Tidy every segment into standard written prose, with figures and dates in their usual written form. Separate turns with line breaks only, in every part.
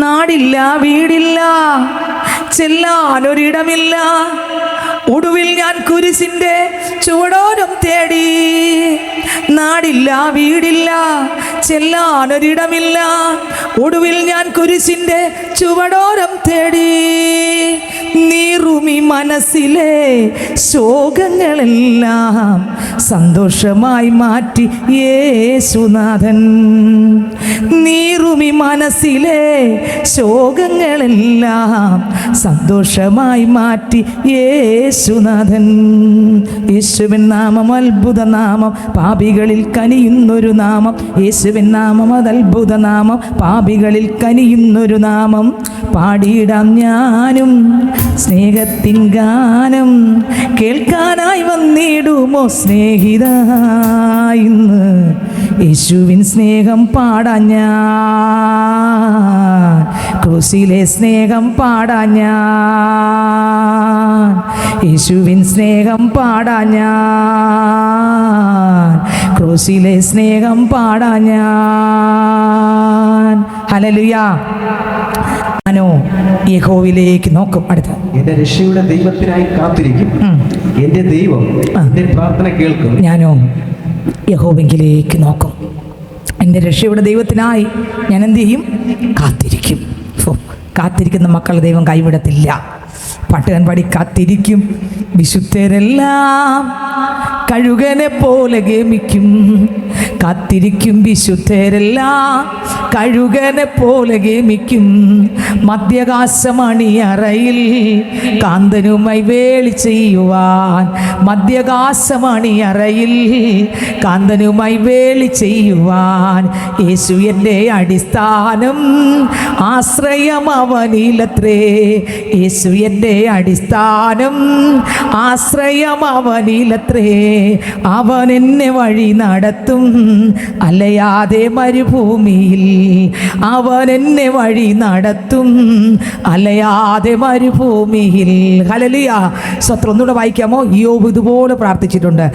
നാടില്ല, വീടില്ല, ചെല്ലാനൊരിടമില്ല. ഒടുവിൽ ഞാൻ കുരിശിൻ്റെ ചുവടോരം തേടി. നാടില്ല, വീടില്ല, ചെല്ലാനൊരിടമില്ല. ഒടുവിൽ ഞാൻ കുരിശിൻ്റെ ചുവടോരം തേടി. നീറുമി മനസ്സിലെ ശോകങ്ങളെല്ലാം സന്തോഷമായി മാറ്റി യേശുനാഥൻ. നീറുമി മനസ്സിലെ ശോകങ്ങളെല്ലാം സന്തോഷമായി മാറ്റി യേശുനാഥൻ. യേശുവിൻ നാമം അത്ഭുത നാമം, പാപികളിൽ കനിയുന്നൊരു നാമം. യേശുവിൻ നാമം അതത്ഭുത നാമം, പാപികളിൽ കനിയുന്നൊരു നാമം. പാടിയിടാം ഞാനും സ്നേഹത്തിൻ ഗാനം, കേൾക്കാനായി വന്നിടുമോ സ്നേഹിത ഇന്ന് യേശുവിൻ സ്നേഹം പാടാൻ ഞാൻ. ക്രൂസിലെ സ്നേഹം പാടാൻ ഞാൻ. യേശുവിൻ സ്നേഹം പാടാൻ ഞാൻ. ക്രൂസിലെ സ്നേഹം പാടാൻ ഞാൻ. ഹല്ലേലൂയ. ഞാനോ യഹോവയിലേക്ക് നോക്കും. അടുത്ത
എന്റെ രക്ഷയുടെ ദൈവത്തിനായി കാത്തിരിക്കും. എന്റെ ദൈവം എന്റെ പ്രാർത്ഥന കേൾക്കും.
ഞാനോ യഹോവയിലേക്ക് നോക്കും. എൻ്റെ രക്ഷയുടെ ദൈവത്തിനായി ഞാൻ എന്ത് ചെയ്യും? കാത്തിരിക്കും. കാത്തിരിക്കുന്ന മക്കളെ ദൈവം കൈവിടത്തില്ല. പാട്ടുകാൻ പാടി കാത്തിരിക്കും. വിശുദ്ധരെല്ലാം കഴുകനെ പോലെ ഗമിക്കും. കാത്തിരിക്കും വിശുദ്ധരെല്ലാം കഴുകനെ പോലെ ഗമിക്കും. മധ്യാകാശമണിയറയിൽ കാന്തനുമായി വേളി ചെയ്യുവാൻ. മധ്യാകാശമണിയറയിൽ കാന്തനുമായി വേളി ചെയ്യുവാൻ. യേശു എൻ്റെ അടിസ്ഥാനം, ആശ്രയം അവനിലത്രേ. യേശു എൻ്റെ അടിസ്ഥാനം, ആശ്രയം അവനിലത്രേ. അവൻ എന്നെ വഴി നടത്തും അലയാതെ മരുഭൂമിയിൽ. അവൻ എന്നെ വഴി നടത്തും അലയാതെ മരുഭൂമിയിൽ. ഹല്ലേലൂയ. സ്വത്രം ഒന്നുകൂടെ വായിക്കാമോ? ഇയ്യോബ് ഇതുപോലെ പ്രാർത്ഥിച്ചിട്ടുണ്ട്.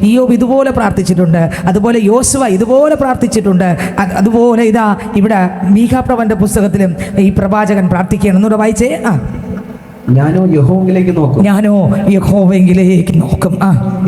ഇയ്യോബ് ഇതുപോലെ പ്രാർത്ഥിച്ചിട്ടുണ്ട്. അതുപോലെ യോശുവ ഇതുപോലെ പ്രാർത്ഥിച്ചിട്ടുണ്ട്. അതുപോലെ ഇതാ ഇവിടെ മീഖാപ്രവന്റെ പുസ്തകത്തിലും ഈ പ്രവാചകൻ പ്രാർത്ഥിക്കുകയാണ്. ഒന്നുകൂടെ വായിച്ചേ.
ഞാനോ യഹോവയിലേക്ക് നോക്കും.
ഞാനോ യഹോവയിലേക്ക് നോക്കും.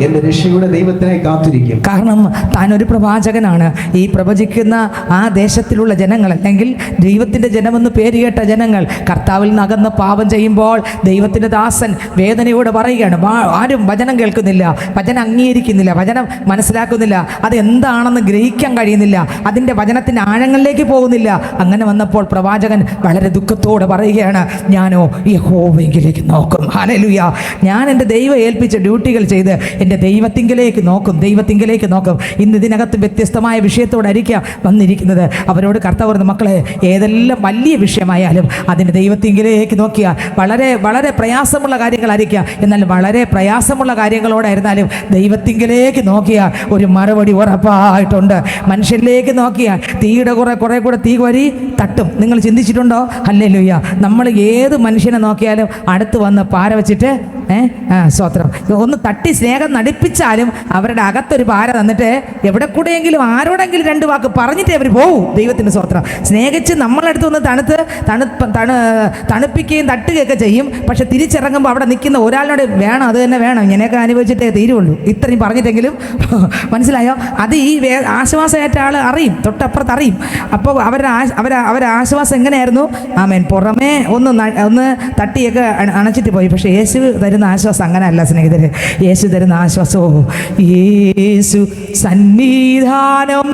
എന്റെ രക്ഷയുടെ ദൈവത്തിനായി കാത്തിരിക്കും.
കാരണം താനൊരു പ്രവാചകനാണ്. ഈ പ്രവചിക്കുന്ന ആ ദേശത്തിലുള്ള ജനങ്ങൾ, അല്ലെങ്കിൽ ദൈവത്തിൻ്റെ ജനമെന്ന് പേര് കേട്ട ജനങ്ങൾ കർത്താവിൽ നകന്ന് പാപം ചെയ്യുമ്പോൾ ദൈവത്തിൻ്റെ ദാസൻ വേദനയോടെ പറയുകയാണ്. ആരും വചനം കേൾക്കുന്നില്ല, വചനം അംഗീകരിക്കുന്നില്ല, വചനം മനസ്സിലാക്കുന്നില്ല, അതെന്താണെന്ന് ഗ്രഹിക്കാൻ കഴിയുന്നില്ല, അതിൻ്റെ വചനത്തിൻ്റെ ആഴങ്ങളിലേക്ക് പോകുന്നില്ല. അങ്ങനെ വന്നപ്പോൾ പ്രവാചകൻ വളരെ ദുഃഖത്തോടെ പറയുകയാണ്, ഞാനോ യഹോവയിലേക്ക് നോക്കും. ഹല്ലേലൂയ. ഞാൻ എൻ്റെ ദൈവം ഏൽപ്പിച്ച ഡ്യൂട്ടികൾ ചെയ്ത് എൻ്റെ ദൈവത്തിങ്കിലേക്ക് നോക്കും. ദൈവത്തിങ്കിലേക്ക് നോക്കും. ഇന്ന് ഇതിനകത്ത് വ്യത്യസ്തമായ വിഷയത്തോടായിരിക്കാം വന്നിരിക്കുന്നത്. അവരോട് കർത്താവ് പറഞ്ഞു, മക്കളെ, ഏതെല്ലാം വലിയ വിഷയമായാലും അതിൻ്റെ ദൈവത്തിങ്കിലേക്ക് നോക്കിയാൽ വളരെ വളരെ പ്രയാസമുള്ള കാര്യങ്ങളായിരിക്കാം. എന്നാൽ വളരെ പ്രയാസമുള്ള കാര്യങ്ങളോടായിരുന്നാലും ദൈവത്തിങ്കിലേക്ക് നോക്കിയാൽ ഒരു മറുപടി ഉറപ്പായിട്ടുണ്ട്. മനുഷ്യരിലേക്ക് നോക്കിയാൽ തീയുടെ കുറെ കൂടെ തീ വരി തട്ടും. നിങ്ങൾ ചിന്തിച്ചിട്ടുണ്ടോ? ഹല്ലേലൂയ. നമ്മൾ ഏത് മനുഷ്യനെ നോക്കിയാലും അടുത്ത് വന്ന് പാര വെച്ചിട്ട് സ്വത്രം ഒന്ന് തട്ടി സ്നേഹം നടിപ്പിച്ചാലും അവരുടെ അകത്തൊരു പാര തന്നിട്ട് എവിടെ കൂടെയെങ്കിലും ആരോടെങ്കിലും രണ്ട് വാക്ക് പറഞ്ഞിട്ടേ അവർ പോവും. ദൈവത്തിൻ്റെ സ്വത്രം. സ്നേഹിച്ച് നമ്മളടുത്ത് വന്ന് തണുപ്പിക്കുകയും തട്ടുകയൊക്കെ ചെയ്യും. പക്ഷെ തിരിച്ചിറങ്ങുമ്പോൾ അവിടെ നിൽക്കുന്ന ഒരാളിനോട് വേണം, അത് തന്നെ വേണം, ഇങ്ങനെയൊക്കെ അനുഭവിച്ചിട്ടേ തീരുള്ളൂ, ഇത്രയും പറഞ്ഞിട്ടെങ്കിലും. മനസ്സിലായോ? അത് ഈ ആശ്വാസമായിട്ട് ആൾ അറിയും, തൊട്ടപ്പുറത്ത് അറിയും. അപ്പോൾ അവരുടെ ആശ്വാസം എങ്ങനെയായിരുന്നു? ആമേൻ. പുറമേ ഒന്ന് തട്ടിയൊക്കെ അണച്ചിട്ട് പോയി. പക്ഷെ യേശു തരുന്ന ആശ്വാസം അങ്ങനെയല്ല സ്നേഹിതരെ. യേശു തരുന്ന ആശ്വാസമോ, യേശു സന്നിധാനം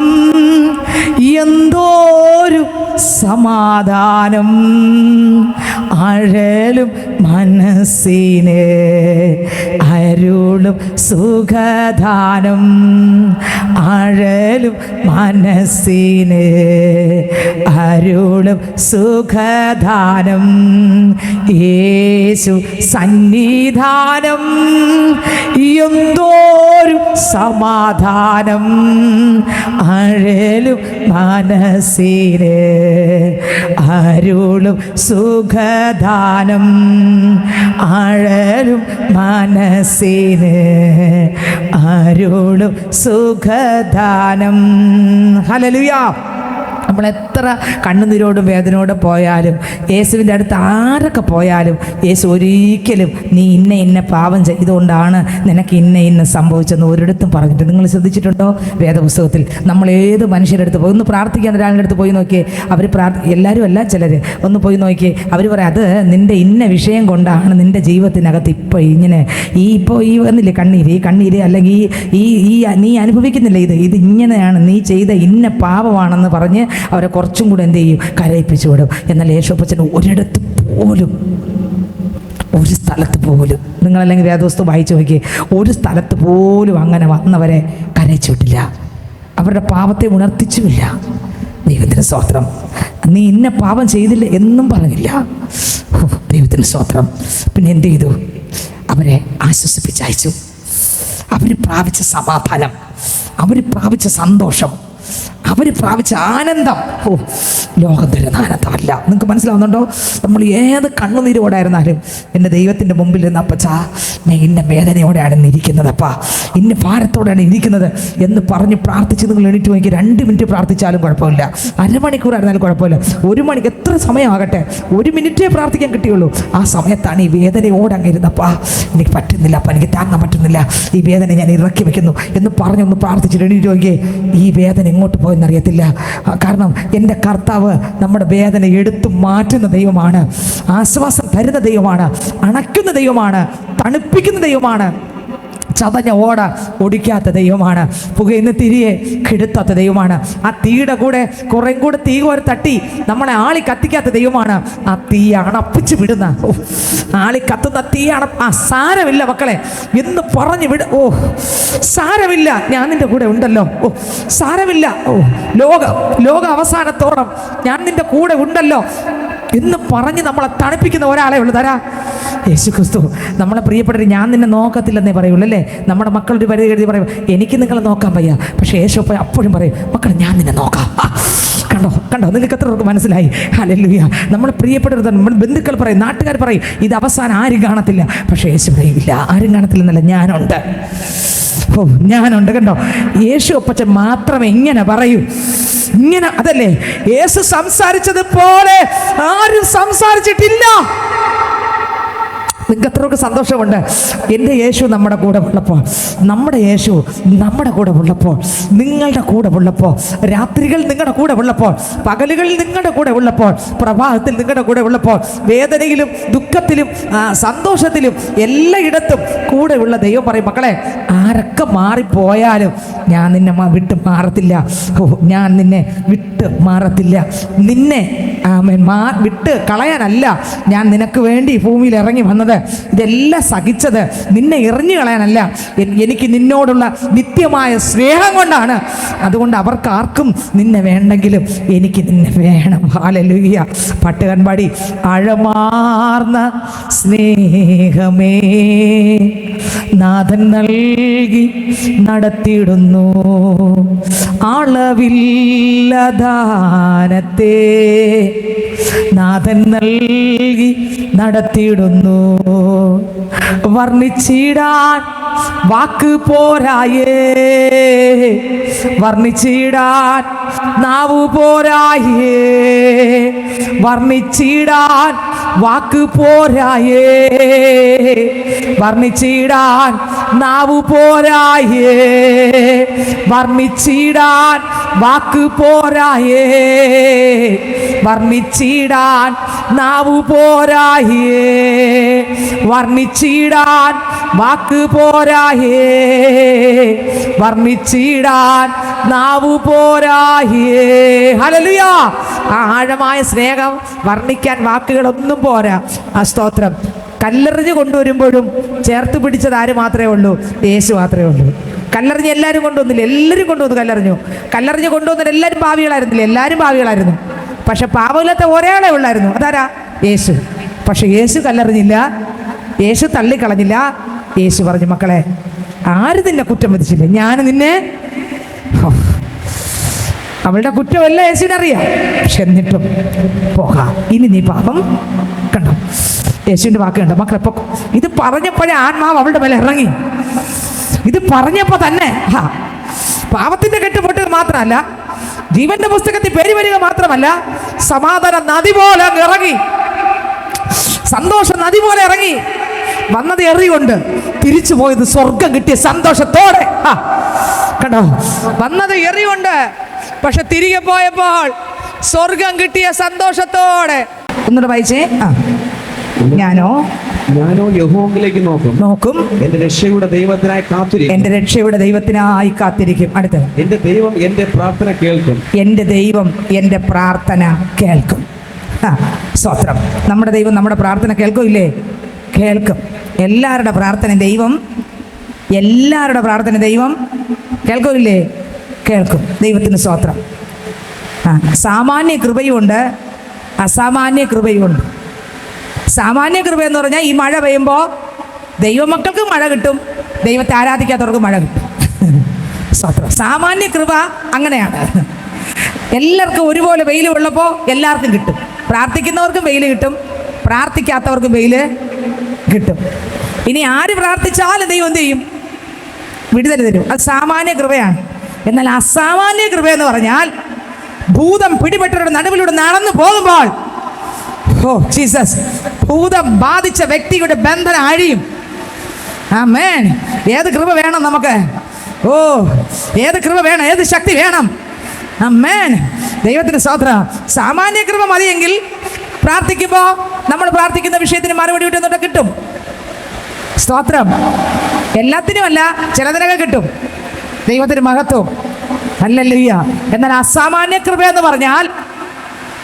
എന്തോരു സമാധാനം, അഴലും മനസ്സിനെ അരുളും സുഖദാനം, അഴലും മനസ്സിനെ അരുളും സുഖദാനം, യേശു സന്നിധാനം എന്തോരു സമാധാനം, അഴലും മനസ്സിനെ അരുളും സുഖദാനം, അഴലും മനസ്സിനെ അരുളും സുഖദാനം. ഹല്ലേലൂയ. നമ്മൾ എത്ര കണ്ണുനീരോടും വേദനയോടും പോയാലും, യേശുവിൻ്റെ അടുത്ത് ആരൊക്കെ പോയാലും, യേശു ഒരിക്കലും നീ ഇന്ന പാപം ചെയ്തുകൊണ്ടാണ് നിനക്ക് ഇന്ന സംഭവിച്ചെന്ന് ഒരിടത്തും പറഞ്ഞിട്ട്. നിങ്ങൾ ശ്രദ്ധിച്ചിട്ടുണ്ടോ? വേദപുസ്തകത്തിൽ നമ്മൾ ഏത് മനുഷ്യരുടെ അടുത്ത് പോയി ഒന്ന് പ്രാർത്ഥിക്കാൻ ഒരാളുടെ അടുത്ത് പോയി നോക്കിയേ, അവർ എല്ലാവരും അല്ല, ചിലർ ഒന്ന് പോയി നോക്കിയേ, അവർ പറയാം അത് നിൻ്റെ ഇന്ന വിഷയം കൊണ്ടാണ് നിൻ്റെ ജീവിതത്തിനകത്ത് ഇപ്പോൾ ഇങ്ങനെ ഈ വന്നില്ലേ കണ്ണീര് അല്ലെങ്കിൽ നീ അനുഭവിക്കുന്നില്ല, ഇത് ഇങ്ങനെയാണ്, നീ ചെയ്ത ഇന്ന പാപമാണെന്ന് പറഞ്ഞ് അവരെ കുറച്ചും കൂടെ എന്ത് ചെയ്യും, കരയിപ്പിച്ചു വിടും. എന്നാൽ യേശുപ്പച്ചൻ ഒരിടത്ത് പോലും, ഒരു സ്ഥലത്ത് പോലും, നിങ്ങളല്ലെങ്കിൽ വേദപുസ്തകം വായിച്ചു നോക്കിയേ, ഒരു സ്ഥലത്ത് പോലും അങ്ങനെ വന്നവരെ കരയിച്ചു വിട്ടില്ല, അവരുടെ പാപത്തെ ഉണർത്തിച്ചുമില്ല. ദൈവത്തിന് സ്തോത്രം. നീ ഇന്ന പാപം ചെയ്തില്ല എന്നും പറഞ്ഞില്ല. ദൈവത്തിന് സ്തോത്രം. പിന്നെ എന്ത് ചെയ്തു? അവരെ ആശ്വസിപ്പിച്ചയച്ചു. അവർ പ്രാപിച്ച സമാധാനം, അവർ പ്രാപിച്ച സന്തോഷം, അവർ പ്രാപിച്ച ആനന്ദം ലോകം തരുന്ന ആനന്ദമല്ല. നിങ്ങൾക്ക് മനസ്സിലാവുന്നുണ്ടോ? നമ്മൾ ഏത് കണ്ണുനീരോടായിരുന്നാലും എൻ്റെ ദൈവത്തിൻ്റെ മുമ്പിൽ നിന്ന് അപ്പച്ചാ ഞാൻ ഇന്ന വേദനയോടെയാണ് ഇരിക്കുന്നത്, അപ്പാ ഇന്ന ഭാരത്തോടെയാണ് ഇരിക്കുന്നത് എന്ന് പറഞ്ഞ് പ്രാർത്ഥിച്ച് നിങ്ങൾ എണീറ്റ് നോക്കി 2 മിനിറ്റ് പ്രാർത്ഥിച്ചാലും കുഴപ്പമില്ല, അരമണിക്കൂറായിരുന്നാലും കുഴപ്പമില്ല, 1 മണിക്ക് എത്ര സമയമാകട്ടെ, 1 മിനിറ്റേ പ്രാർത്ഥിക്കാൻ കിട്ടിയുള്ളൂ. ആ സമയത്താണ് ഈ വേദനയോടെ അങ്ങ് ഇരുന്നപ്പാ എനിക്ക് പറ്റുന്നില്ല, അപ്പം എനിക്ക് താങ്ങാൻ പറ്റുന്നില്ല, ഈ വേദന ഞാൻ ഇറക്കി വെക്കുന്നു എന്ന് പറഞ്ഞൊന്ന് പ്രാർത്ഥിച്ചിട്ട് എണീറ്റ് നോക്കിയേ, ഈ വേദന എങ്ങോട്ട് പോയെന്നറിയത്തില്ല. കാരണം എൻ്റെ കർത്താവ് നമ്മുടെ വേദന എടുത്തു മാറ്റുന്ന ദൈവമാണ്, ആശ്വാസം തരുന്ന ദൈവമാണ്, അണയ്ക്കുന്ന ദൈവമാണ്, തണുപ്പിക്കുന്ന ദൈവമാണ്, ചതഞ്ഞ ഓട ഒടിക്കാത്ത ദൈവമാണ്, പുകയുന്ന തിരിയെ കെടുത്താത്ത ദൈവമാണ്, ആ തീയുടെ കൂടെ കുറേ കൂടെ തീ കോരി തട്ടി നമ്മളെ ആളി കത്തിക്കാത്ത ദൈവമാണ്, ആ തീ അണപ്പിച്ച് വിടുന്ന, ആളി കത്തുന്ന തീ സാരമില്ല മക്കളെ എന്ന് പറഞ്ഞ് സാരമില്ല, ഞാൻ നിന്റെ കൂടെ ഉണ്ടല്ലോ, സാരമില്ല, ലോക അവസാനത്തോളം ഞാൻ നിന്റെ കൂടെ ഉണ്ടല്ലോ എന്ന് പറഞ്ഞ് നമ്മളെ തണുപ്പിക്കുന്ന ഒരാളെ ഉള്ളു. തരാ യേശു ക്രിസ്തു. നമ്മളെ പ്രിയപ്പെട്ടവർ ഞാൻ നിന്നെ നോക്കത്തില്ലെന്നേ പറയുള്ളൂ അല്ലേ? നമ്മുടെ മക്കളൊരു പരിധി എഴുതി പറയും എനിക്ക് നിങ്ങളെ നോക്കാൻ വയ്യ, പക്ഷേ യേശു അപ്പോഴും പറയും മക്കളെ ഞാൻ നിന്നെ നോക്കാം. കണ്ടോ നിങ്ങൾക്ക് എത്ര പേർക്ക് മനസ്സിലായി? ഹല്ലേലൂയ. നമ്മുടെ പ്രിയപ്പെട്ടവർ, നമ്മുടെ ബന്ധുക്കൾ പറയും, നാട്ടുകാർ പറയും ഇത് അവസാനം ആരും കാണത്തില്ല, പക്ഷേ യേശു പറയും ഇല്ല, ആരും കാണത്തില്ലെന്നല്ല, ഞാനുണ്ട്. ഞാനുണ്ട്. കണ്ടോ, യേശു അപ്പച്ചൻ മാത്രമേ ഇങ്ങനെ പറയൂ. ഇങ്ങനെ അതല്ലേ യേശു സംസാരിച്ചതുപോലെ ആരും സംസാരിച്ചിട്ടില്ല. നിങ്ങൾക്ക് എത്രയൊക്കെ സന്തോഷമുണ്ട് എൻ്റെ യേശു നമ്മുടെ കൂടെ ഉള്ളപ്പോൾ, നമ്മുടെ യേശു നമ്മുടെ കൂടെ ഉള്ളപ്പോൾ, നിങ്ങളുടെ കൂടെ ഉള്ളപ്പോൾ, രാത്രികൾ നിങ്ങളുടെ കൂടെ ഉള്ളപ്പോൾ, പകലുകളിൽ നിങ്ങളുടെ കൂടെ ഉള്ളപ്പോൾ, പ്രഭാതത്തിൽ നിങ്ങളുടെ കൂടെ ഉള്ളപ്പോൾ, വേദനയിലും ദുഃഖത്തിലും സന്തോഷത്തിലും എല്ലായിടത്തും കൂടെ ഉള്ള ദൈവം പറയും മക്കളെ ആരൊക്കെ മാറിപ്പോയാലും ഞാൻ നിന്നെ വിട്ട് മാറത്തില്ല, ഞാൻ നിന്നെ വിട്ട് മാറത്തില്ല, നിന്നെ വിട്ട് കളയാനല്ല ഞാൻ നിനക്ക് വേണ്ടി ഭൂമിയിൽ ഇറങ്ങി വന്നത്, ഇതെല്ലാം സഹിച്ചത് നിന്നെ എറിഞ്ഞു കളയാനല്ല, എനിക്ക് നിന്നോടുള്ള നിത്യമായ സ്നേഹം കൊണ്ടാണ്. അതുകൊണ്ട് അവർക്ക് ആർക്കും നിന്നെ വേണ്ടെങ്കിലും എനിക്ക് നിന്നെ വേണം. ഹല്ലേലൂയ. പാട്ടുകാരൻ പാടി ആഴമാർന്ന സ്നേഹമേ നാഥൻ നൽകി നടത്തിയിടുന്നു, അളവില്ല ദാനത്തെ നാഥൻ നൽകി നടത്തിയിടുന്നു, വർണ്ണിച്ചിടാൻ വാക്ക് പോരായേ, വർണ്ണിച്ചിടാൻ നാവു പോരായേ, വർണ്ണിച്ചിടാൻ വാക്ക് പോരായേ, വർണ്ണിച്ചിടാൻ നാവു പോരായേ, വർണ്ണിച്ചിടാൻ വാക്ക് പോരായേ, വർണ്ണിച്ചിടാൻ നാവു പോരായേ, വർണ്ണിച്ചിടാൻ വാക്ക് പോരായേ, വർണ്ണിച്ചിടാൻ നാവു പോരായേ. ഹല്ലേലൂയ. ആ ആഴമായ സ്നേഹം വർണ്ണിക്കാൻ വാക്കുകളൊന്നും പോരാ. ആ സ്തോത്രം. കല്ലെറിഞ്ഞ് കൊണ്ടുവരുമ്പോഴും ചേർത്ത് പിടിച്ചത് ആര് മാത്രമേ ഉള്ളൂ? യേശു മാത്രമേ ഉള്ളൂ. കല്ലെറിഞ്ഞ് എല്ലാവരും കൊണ്ടുവന്നില്ല, എല്ലാവരും കൊണ്ടുവന്നു. കല്ലെറിഞ്ഞ് കൊണ്ടുവന്നിട്ട് എല്ലാവരും പാവികളായിരുന്നില്ല, എല്ലാവരും പാവികളായിരുന്നു. പക്ഷെ പാവമില്ലാത്ത ഒരാളെ ഉള്ളായിരുന്നു, അതാരാ? യേശു. പക്ഷെ യേശു കല്ലെറിഞ്ഞില്ല, യേശു തള്ളിക്കളഞ്ഞില്ല. യേശു പറഞ്ഞു മക്കളെ ആരും നിന്നെ കുറ്റം വിധിച്ചില്ല, ഞാൻ നിന്നെ. അവളുടെ കുറ്റമല്ല യേശുവിനറിയാം, പക്ഷെ എന്നിട്ടും പോകാം, ഇനി നീ പാപം. കണ്ടോ യേശുവിൻ്റെ വാക്ക് കണ്ടോ മക്കളെ? ഇത് പറഞ്ഞപ്പോഴേ ആത്മാവ് അവളുടെ മേലെ ഇറങ്ങി. ഇത് പറഞ്ഞപ്പോൾ തന്നെ പാപത്തിൻ്റെ കെട്ടുപൊട്ടത് മാത്രമല്ല, ജീവന്റെ പുസ്തകത്തിൽ പേര് വരിക മാത്രമല്ല, സമാധാന നദി പോലെ അങ്ങ് ഇറങ്ങി, സന്തോഷ നദി പോലെ ഇറങ്ങി. വന്നത് എറികൊണ്ട്, തിരിച്ചു പോയത് സ്വർഗം കിട്ടിയ സന്തോഷത്തോടെ. കണ്ടോ, വന്നത് എറികൊണ്ട്, പക്ഷെ തിരികെ പോയപ്പോൾ സ്വർഗം കിട്ടിയ സന്തോഷത്തോടെ. ഒന്നുകൂടെ വായിച്ചേ. ഞാനോ
യഹോവയിലേക്ക് നോക്കും, എന്റെ രക്ഷയുടെ ദൈവത്തിനായി കാത്തിരിക്കും.
എന്റെ രക്ഷയുടെ ദൈവത്തിനായി കാത്തിരിക്കും. അടുത്തത്,
എന്റെ ദൈവം എന്റെ പ്രാർത്ഥന കേൾക്കും.
എന്റെ ദൈവം എന്റെ പ്രാർത്ഥന കേൾക്കും. സ്തോത്രം. നമ്മുടെ ദൈവം നമ്മുടെ പ്രാർത്ഥന കേൾക്കും, ഇല്ലേ? കേൾക്കും. എല്ലാവരുടെ പ്രാർത്ഥന ദൈവം കേൾക്കും, ഇല്ലേ? കേൾക്കും. ദൈവത്തിന് സ്തോത്രം. സാമാന്യ കൃപയുമുണ്ട്, അസാമാന്യ കൃപയുമുണ്ട്. സാമാന്യ കൃപ എന്ന് പറഞ്ഞാൽ ഈ മഴ പെയ്യുമ്പോൾ ദൈവമക്കൾക്ക് മഴ കിട്ടും, ദൈവത്തെ ആരാധിക്കാത്തവർക്ക് മഴ കിട്ടും. സ്തോത്രം. സാമാന്യ കൃപ അങ്ങനെയാണ്. എല്ലാവർക്കും ഒരുപോലെ വെയിൽ ഉള്ളപ്പോൾ എല്ലാവർക്കും കിട്ടും. പ്രാർത്ഥിക്കുന്നവർക്കും വെയിൽ കിട്ടും, പ്രാർത്ഥിക്കാത്തവർക്കും വെയിൽ കിട്ടും. ഇനി ആര് പ്രാർത്ഥിച്ചാലും ദൈവം എന്ത് ചെയ്യും? വിടുതൽ തരും. അത് സാമാന്യ കൃപയാണ്. എന്നാൽ അസാമാന്യ കൃപ എന്ന് പറഞ്ഞാൽ ഭൂതം പിടിപെട്ടവരുടെ നടുവിലൂടെ നടന്നു പോകുമ്പോൾ, ഓ ജീസസ്, ഭൂതം ബാധിച്ച വ്യക്തിയുടെ ബന്ധനം അഴിയും. ആമേൻ. ഏത് കൃപ വേണം നമുക്ക്? ഓ, ഏത് കൃപ വേണം? ഏത് ശക്തി വേണം? ആമേൻ. ദൈവത്തിന് സ്തോത്രം. സാമാന്യ കൃപ മതിയെങ്കിൽ പ്രാർത്ഥിക്കുമ്പോൾ നമ്മൾ പ്രാർത്ഥിക്കുന്ന വിഷയത്തിന് മറുപടി കിട്ടും. സ്തോത്രം. എല്ലാത്തിനുമല്ല, ചിലതിനൊക്കെ കിട്ടും. ദൈവത്തിന് മഹത്വം. ഹല്ലേലൂയ. എന്നാൽ അസാമാന്യ കൃപ എന്ന് പറഞ്ഞാൽ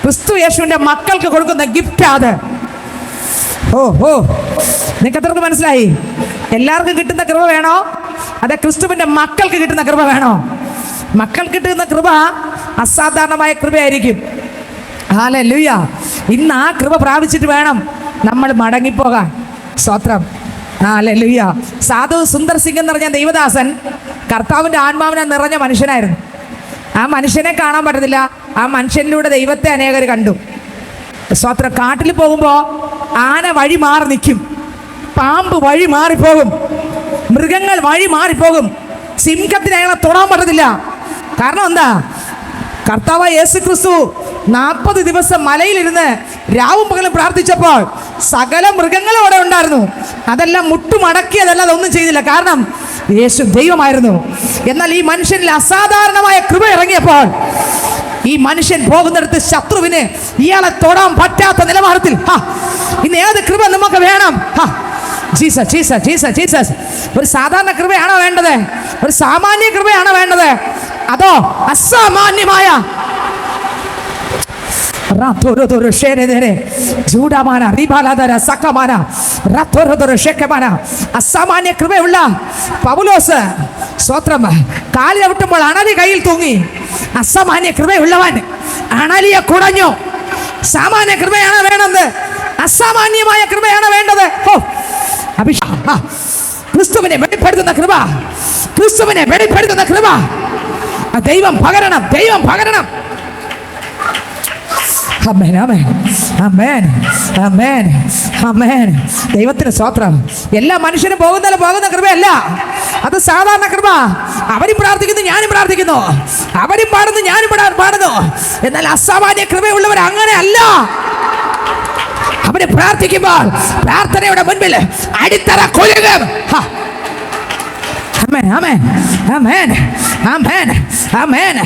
ക്രിസ്തു യേശുവിൻ്റെ മക്കൾക്ക് കൊടുക്കുന്ന ഗിഫ്റ്റ് അത്. നിങ്ങൾക്ക് എത്രക്ക് മനസ്സിലായി? എല്ലാവർക്കും കിട്ടുന്ന കൃപ വേണോ? അതെ, ക്രിസ്തുവിൻ്റെ മക്കൾക്ക് കിട്ടുന്ന കൃപ വേണോ? മക്കൾക്ക് കിട്ടുന്ന കൃപ അസാധാരണമായ കൃപയായിരിക്കും. ഹല്ലേലൂയ. ഇന്ന് ആ കൃപ പ്രാപിച്ചിട്ട് വേണം നമ്മൾ മടങ്ങിപ്പോകാൻ. സ്തോത്രം. ഹല്ലേലൂയ. സാധു സുന്ദർ സിംഗ് എന്ന് പറഞ്ഞ ദൈവദാസൻ കർത്താവിൻ്റെ ആത്മാവിനെ നിറഞ്ഞ മനുഷ്യനായിരുന്നു. ആ മനുഷ്യനെ കാണാൻ പറ്റത്തില്ല, ആ മനുഷ്യനിലൂടെ ദൈവത്തെ അനേകർ കണ്ടു. സ്തോത്രം. കാട്ടിൽ പോകുമ്പോൾ ആന വഴി മാറി നിൽക്കും, പാമ്പ് വഴി മാറിപ്പോകും, മൃഗങ്ങൾ വഴി മാറിപ്പോകും. സിംഹത്തിന് അയാളെ തൊടാൻ പറ്റത്തില്ല. കാരണം എന്താ? കർത്താവ് യേശു ക്രിസ്തു 40 ദിവസം മലയിലിരുന്ന് രാവും പകലും പ്രാർത്ഥിച്ചപ്പോൾ സകല മൃഗങ്ങളും അവിടെ ഉണ്ടായിരുന്നു. അതെല്ലാം മുട്ടുമടക്കിയതല്ലാതെ ഒന്നും ചെയ്തില്ല. കാരണം യേശു ദൈവമായിരുന്നു. എന്നാൽ ഈ മനുഷ്യനിൽ അസാധാരണമായ കൃപ ഇറങ്ങിയപ്പോൾ ഈ മനുഷ്യൻ പോകുന്നിടത്ത് ശത്രുവിന് ഇയാളെ തൊടാൻ പറ്റാത്ത നിലവാരത്തിൽ. ഇന്ന് ഏത് കൃപ നമുക്ക് വേണം? Jesus, Jesus, Jesus, Jesus. ഒരു സാധാരണ കൃപയാണോ വേണ്ടത്? ഒരു സാമാന്യ കൃപയാണോ വേണ്ടത്? അതോ അസാമാന്യമായ അസാമാന്യ കൃപയുള്ള പൗലോസ്, സ്തോത്രം, കാലിൽ ചവിട്ടുമ്പോൾ അണലി കയ്യിൽ തൂങ്ങി. അസാമാന്യ കൃപയുള്ളവൻ അണലിയെ കുടഞ്ഞു. സാമാന്യ കൃപയാണ് വേണ്ടത്, അസാമാന്യമായ കൃപയാണ് വേണ്ടത്. ക്രിസ്തുവിനെ വെളിപ്പെടുത്തുന്ന കൃപ, ക്രിസ്തുവിനെ വെളിപ്പെടുത്തുന്ന കൃപ ദൈവം പകരണം, ദൈവം പകരണം. ആമേൻ, ആമേൻ, ആമേൻ, ആമേൻ, ആമേൻ. ദൈവത്തിന് സ്തോത്രം. എല്ലാ മനുഷ്യനും പോകുന്ന കൃപയല്ല, അത് സാധാരണ കൃപ. അവരും പ്രാർത്ഥിക്കുന്നു, ഞാനും പ്രാർത്ഥിക്കുന്നു, അവരും പാടുന്നു, ഞാനും പാടുന്നു. എന്നാൽ അസാമാന്യ കൃപയുള്ളവർ അങ്ങനെ അല്ല. അവര് പ്രാർത്ഥിക്കുമ്പോൾ പ്രാർത്ഥനയുടെ മുൻപിൽ അടിത്തറ കൊല്ലുക. ആമേൻ, ആമേൻ, ആമേൻ, ആമേൻ, ആമേൻ.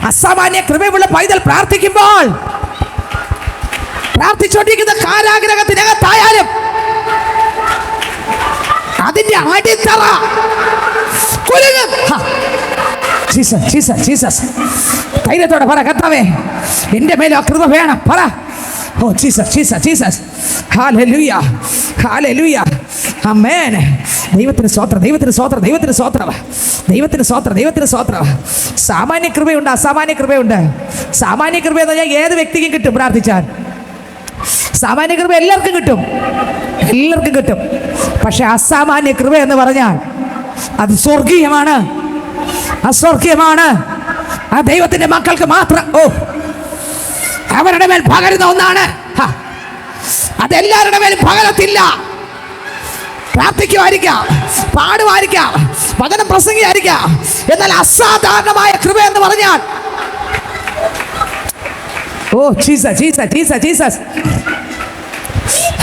അസാമാന്യ കൃപയുള്ള പൈതൽ പ്രാർത്ഥിക്കുമ്പോൾ പ്രാർത്ഥിച്ചുകൊണ്ടിരിക്കുന്ന കാരാഗ്രഹത്തിനകത്തായാലും അതിന്റെ അടിത്തറ കൊല്ലുക. Jesus, Jesus, Jesus. ധൈര്യത്തോടെ പറ, കർത്താവേ എൻ്റെ മേലെ ആ കൃപ വേണം. പറ. ഓ ജീസസ്, ജീസസ്, ജീസസ്. ഹല്ലേലൂയ, ഹല്ലേലൂയ. ആമേൻ. ദൈവത്തിന് സ്തോത്രം, ദൈവത്തിന് സ്തോത്രം, ദൈവത്തിന് സ്തോത്രം, ദൈവത്തിന് സ്തോത്രം, ദൈവത്തിന് സ്തോത്രം. സാമാന്യ കൃപയുണ്ട്, അസാമാന്യ കൃപയുണ്ട്. സാമാന്യ കൃപ എന്ന് പറഞ്ഞാൽ ഏത് വ്യക്തിക്കും കിട്ടും പ്രാർത്ഥിച്ചാൽ. സാമാന്യ കൃപ എല്ലാവർക്കും കിട്ടും, എല്ലാവർക്കും കിട്ടും. പക്ഷെ അസാമാന്യ കൃപ എന്ന് പറഞ്ഞാൽ അത് സ്വർഗീയമാണ്, അസ്വർഗീയമാണ്. ആ ദൈവത്തിന്റെ മക്കൾക്ക് മാത്രം അവരുടെ മേൽ പകരുന്ന ഒന്നാണ്. അതെല്ലാവരുടെ മേലും പകരത്തില്ല. പ്രാർത്ഥിക്കുമായിരിക്കാം, പാടുമായിരിക്കാം, വചനം പ്രസംഗിയായിരിക്കാം. എന്നാൽ അസാധാരണമായ കൃപ എന്ന് പറഞ്ഞാൽ ഓ ജീസസ് ജീസസ് ജീസസ് ജീസസ്.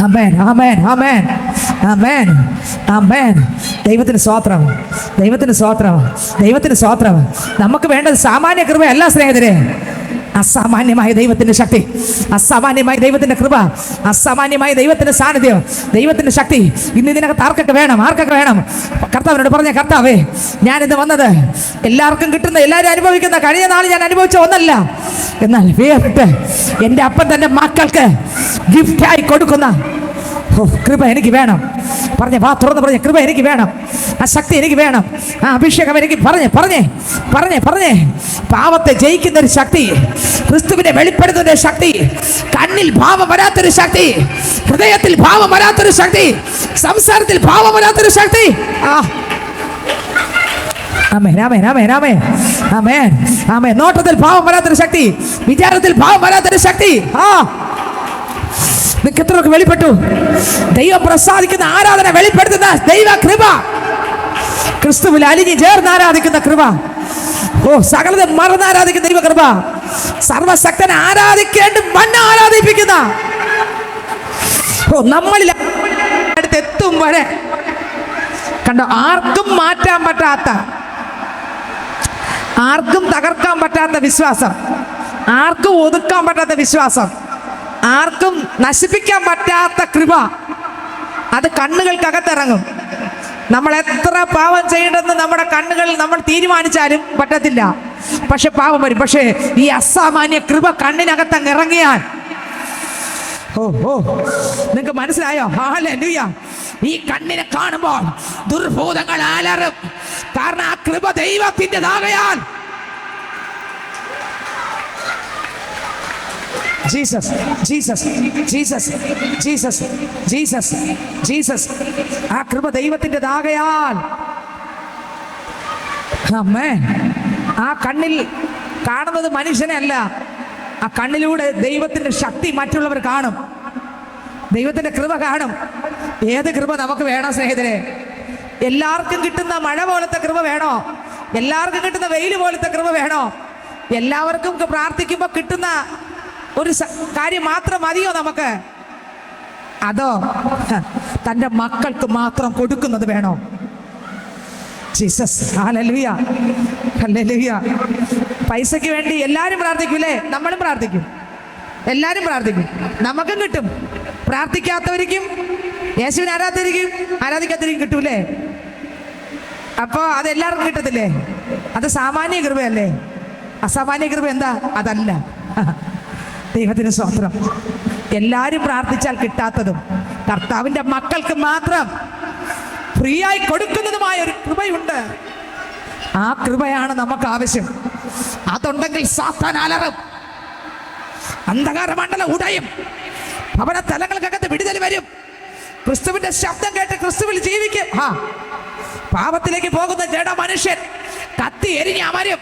ആമേൻ ആമേൻ ആമേൻ ആമേൻ ആമേൻ. ദൈവത്തിന് സ്തോത്രം, ദൈവത്തിന് സ്തോത്രം, ദൈവത്തിന് സ്തോത്രം. നമുക്ക് വേണ്ടത് സാമാന്യ കൃപയല്ല സ്നേഹിതരെ, അസാമാന്യമായ ദൈവത്തിന്റെ ശക്തി, അസാമാന്യമായ ദൈവത്തിന്റെ കൃപ, അസാമാന്യമായ ദൈവത്തിന്റെ സാന്നിധ്യം, ദൈവത്തിന്റെ ശക്തി ഇന്ന് ഇതിനകത്ത് ആർക്കൊക്കെ വേണം, ആർക്കൊക്കെ വേണം? കർത്താവിനോട് പറഞ്ഞ, കർത്താവേ ഞാനിന്ന് വന്നത് എല്ലാവർക്കും കിട്ടുന്ന, എല്ലാവരും അനുഭവിക്കുന്ന, കഴിഞ്ഞ നാൾ ഞാൻ അനുഭവിച്ച ഒന്നല്ല, എന്നാൽ വേറിട്ട് എൻ്റെ അപ്പൻ തൻ്റെ മക്കൾക്ക് ഗിഫ്റ്റായി കൊടുക്കുന്ന കൃപ എനിക്ക് വേണം. പറഞ്ഞ വാ തുറന്ന് പറഞ്ഞ, കൃപ എനിക്ക് വേണം, ആ ശക്തി എനിക്ക് വേണം, ആ അഭിഷേകം എനിക്ക്, പറഞ്ഞേ. പാവത്തെ ജയിക്കുന്ന ഒരു ശക്തി, ക്രിസ്തുവിനെ വെളിപ്പെടുത്തുന്ന ഒരു ശക്തി, കണ്ണിൽ ഭാവം വരാത്തൊരു ശക്തി, ഹൃദയത്തിൽ ഭാവം വരാത്തൊരു ശക്തി, സംസാരത്തിൽ ഭാവം വരാത്തൊരു ശക്തി. ആമേൻ ആമേൻ ആമേൻ ആമേൻ ആമേൻ ആമേൻ. നോട്ടത്തിൽ ഭാവം വരാത്തൊരു ശക്തി, വിചാരത്തിൽ ഭാവം വരാത്തൊരു ശക്തി. നിങ്ങൾക്ക് എത്രയൊക്കെ വെളിപ്പെട്ടു? ദൈവം പ്രസാദിക്കുന്ന ആരാധന വെളിപ്പെടുത്തുന്ന ദൈവ കൃപ, ക്രിസ്തുവിൽ അലിഞ്ഞു ചേർന്ന് ആരാധിക്കുന്ന കൃപ, സകലത മറന്ന് ആരാധിക്കുന്ന ദൈവ കൃപ, സർവശക്തനെ ആരാധിക്കേണ്ട മണ്ണ് ആരാധിപ്പിക്കുന്ന, നമ്മളിൽ അടുത്തെത്തും വരെ കണ്ടോ, ആർക്കും മാറ്റാൻ പറ്റാത്ത, ആർക്കും തകർക്കാൻ പറ്റാത്ത വിശ്വാസം, ആർക്കും ഒതുക്കാൻ പറ്റാത്ത വിശ്വാസം, ആർക്കും നശിപ്പിക്കാൻ പറ്റാത്ത കൃപ, അത് കണ്ണുകൾക്കകത്തിറങ്ങും. നമ്മൾ എത്ര പാപം ചെയ്യണമെന്ന് നമ്മുടെ കണ്ണുകൾ നമ്മൾ തീരുമാനിച്ചാലും പറ്റത്തില്ല, പക്ഷെ പാപം വരും. പക്ഷേ ഈ അസാമാന്യ കൃപ കണ്ണിനകത്തങ്ങ് ഇറങ്ങിയാൽ, നിങ്ങൾക്ക് മനസ്സിലായോ? ഹല്ലേലൂയ. ഈ കണ്ണിനെ കാണുമ്പോൾ ദുർഭൂതങ്ങൾ അലറും, കാരണം ആ കൃപ ദൈവത്തിൻ്റെതാകയാൽ. Jesus Jesus Jesus Jesus Jesus Jesus. ആ കൃപ ദൈവത്തിൻ്റെതാകയാൽ. ആമേൻ. ആ കണ്ണിൽ കാണുന്നത് മനുഷ്യനെ അല്ല, ആ കണ്ണിലൂടെ ദൈവത്തിന്റെ ശക്തി മറ്റുള്ളവർ കാണും, ദൈവത്തിന്റെ കൃപ കാണും. ഏത് കൃപ നമുക്ക് വേണം സ്നേഹിതരെ? എല്ലാവർക്കും കിട്ടുന്ന മഴ പോലത്തെ കൃപ വേണോ? എല്ലാവർക്കും കിട്ടുന്ന വെയിൽ പോലത്തെ കൃപ വേണോ? എല്ലാവർക്കും പ്രാർത്ഥിക്കുമ്പോൾ കിട്ടുന്ന ഒരു കാര്യം മാത്രം മതിയോ നമുക്ക്? അതോ തൻ്റെ മക്കൾക്ക് മാത്രം കൊടുക്കുന്നത് വേണോ? ജീസസ്. ഹല്ലേലൂയ ഹല്ലേലൂയ. പൈസയ്ക്ക് വേണ്ടി എല്ലാവരും പ്രാർത്ഥിക്കൂലേ? നമ്മളും പ്രാർത്ഥിക്കും, എല്ലാവരും പ്രാർത്ഥിക്കും, നമുക്കും കിട്ടും. പ്രാർത്ഥിക്കാത്തവർക്കും യേശുവിനെ ആരാധിക്കാത്തവർക്കും കിട്ടൂലേ? അപ്പോൾ അതെല്ലാവർക്കും കിട്ടത്തില്ലേ? അത് സാമാന്യ കൃപയല്ലേ? അസാമാന്യ കൃപ എന്താ? അതല്ല. ദൈവത്തിന് സ്തോത്രം. എല്ലാവരും പ്രാർത്ഥിച്ചാൽ കിട്ടാത്തതും കർത്താവിൻ്റെ മക്കൾക്ക് മാത്രം ഫ്രീ ആയി കൊടുക്കുന്നതുമായ ഒരു കൃപയുണ്ട്. ആ കൃപയാണ് നമുക്ക് ആവശ്യം. അതുണ്ടെങ്കിൽ സാത്താൻ അലറും, അന്ധകാര മണ്ഡലം ഉടയും, അവരുടെ തലങ്ങൾക്കകത്ത് വിടുതൽ വരും. ക്രിസ്തുവിന്റെ ശബ്ദം കേട്ട് ക്രിസ്തുവിൽ ജീവിക്കും. പാപത്തിലേക്ക് പോകുന്ന ജഡ മനുഷ്യൻ കത്തി എരിഞ്ഞ് അമരും.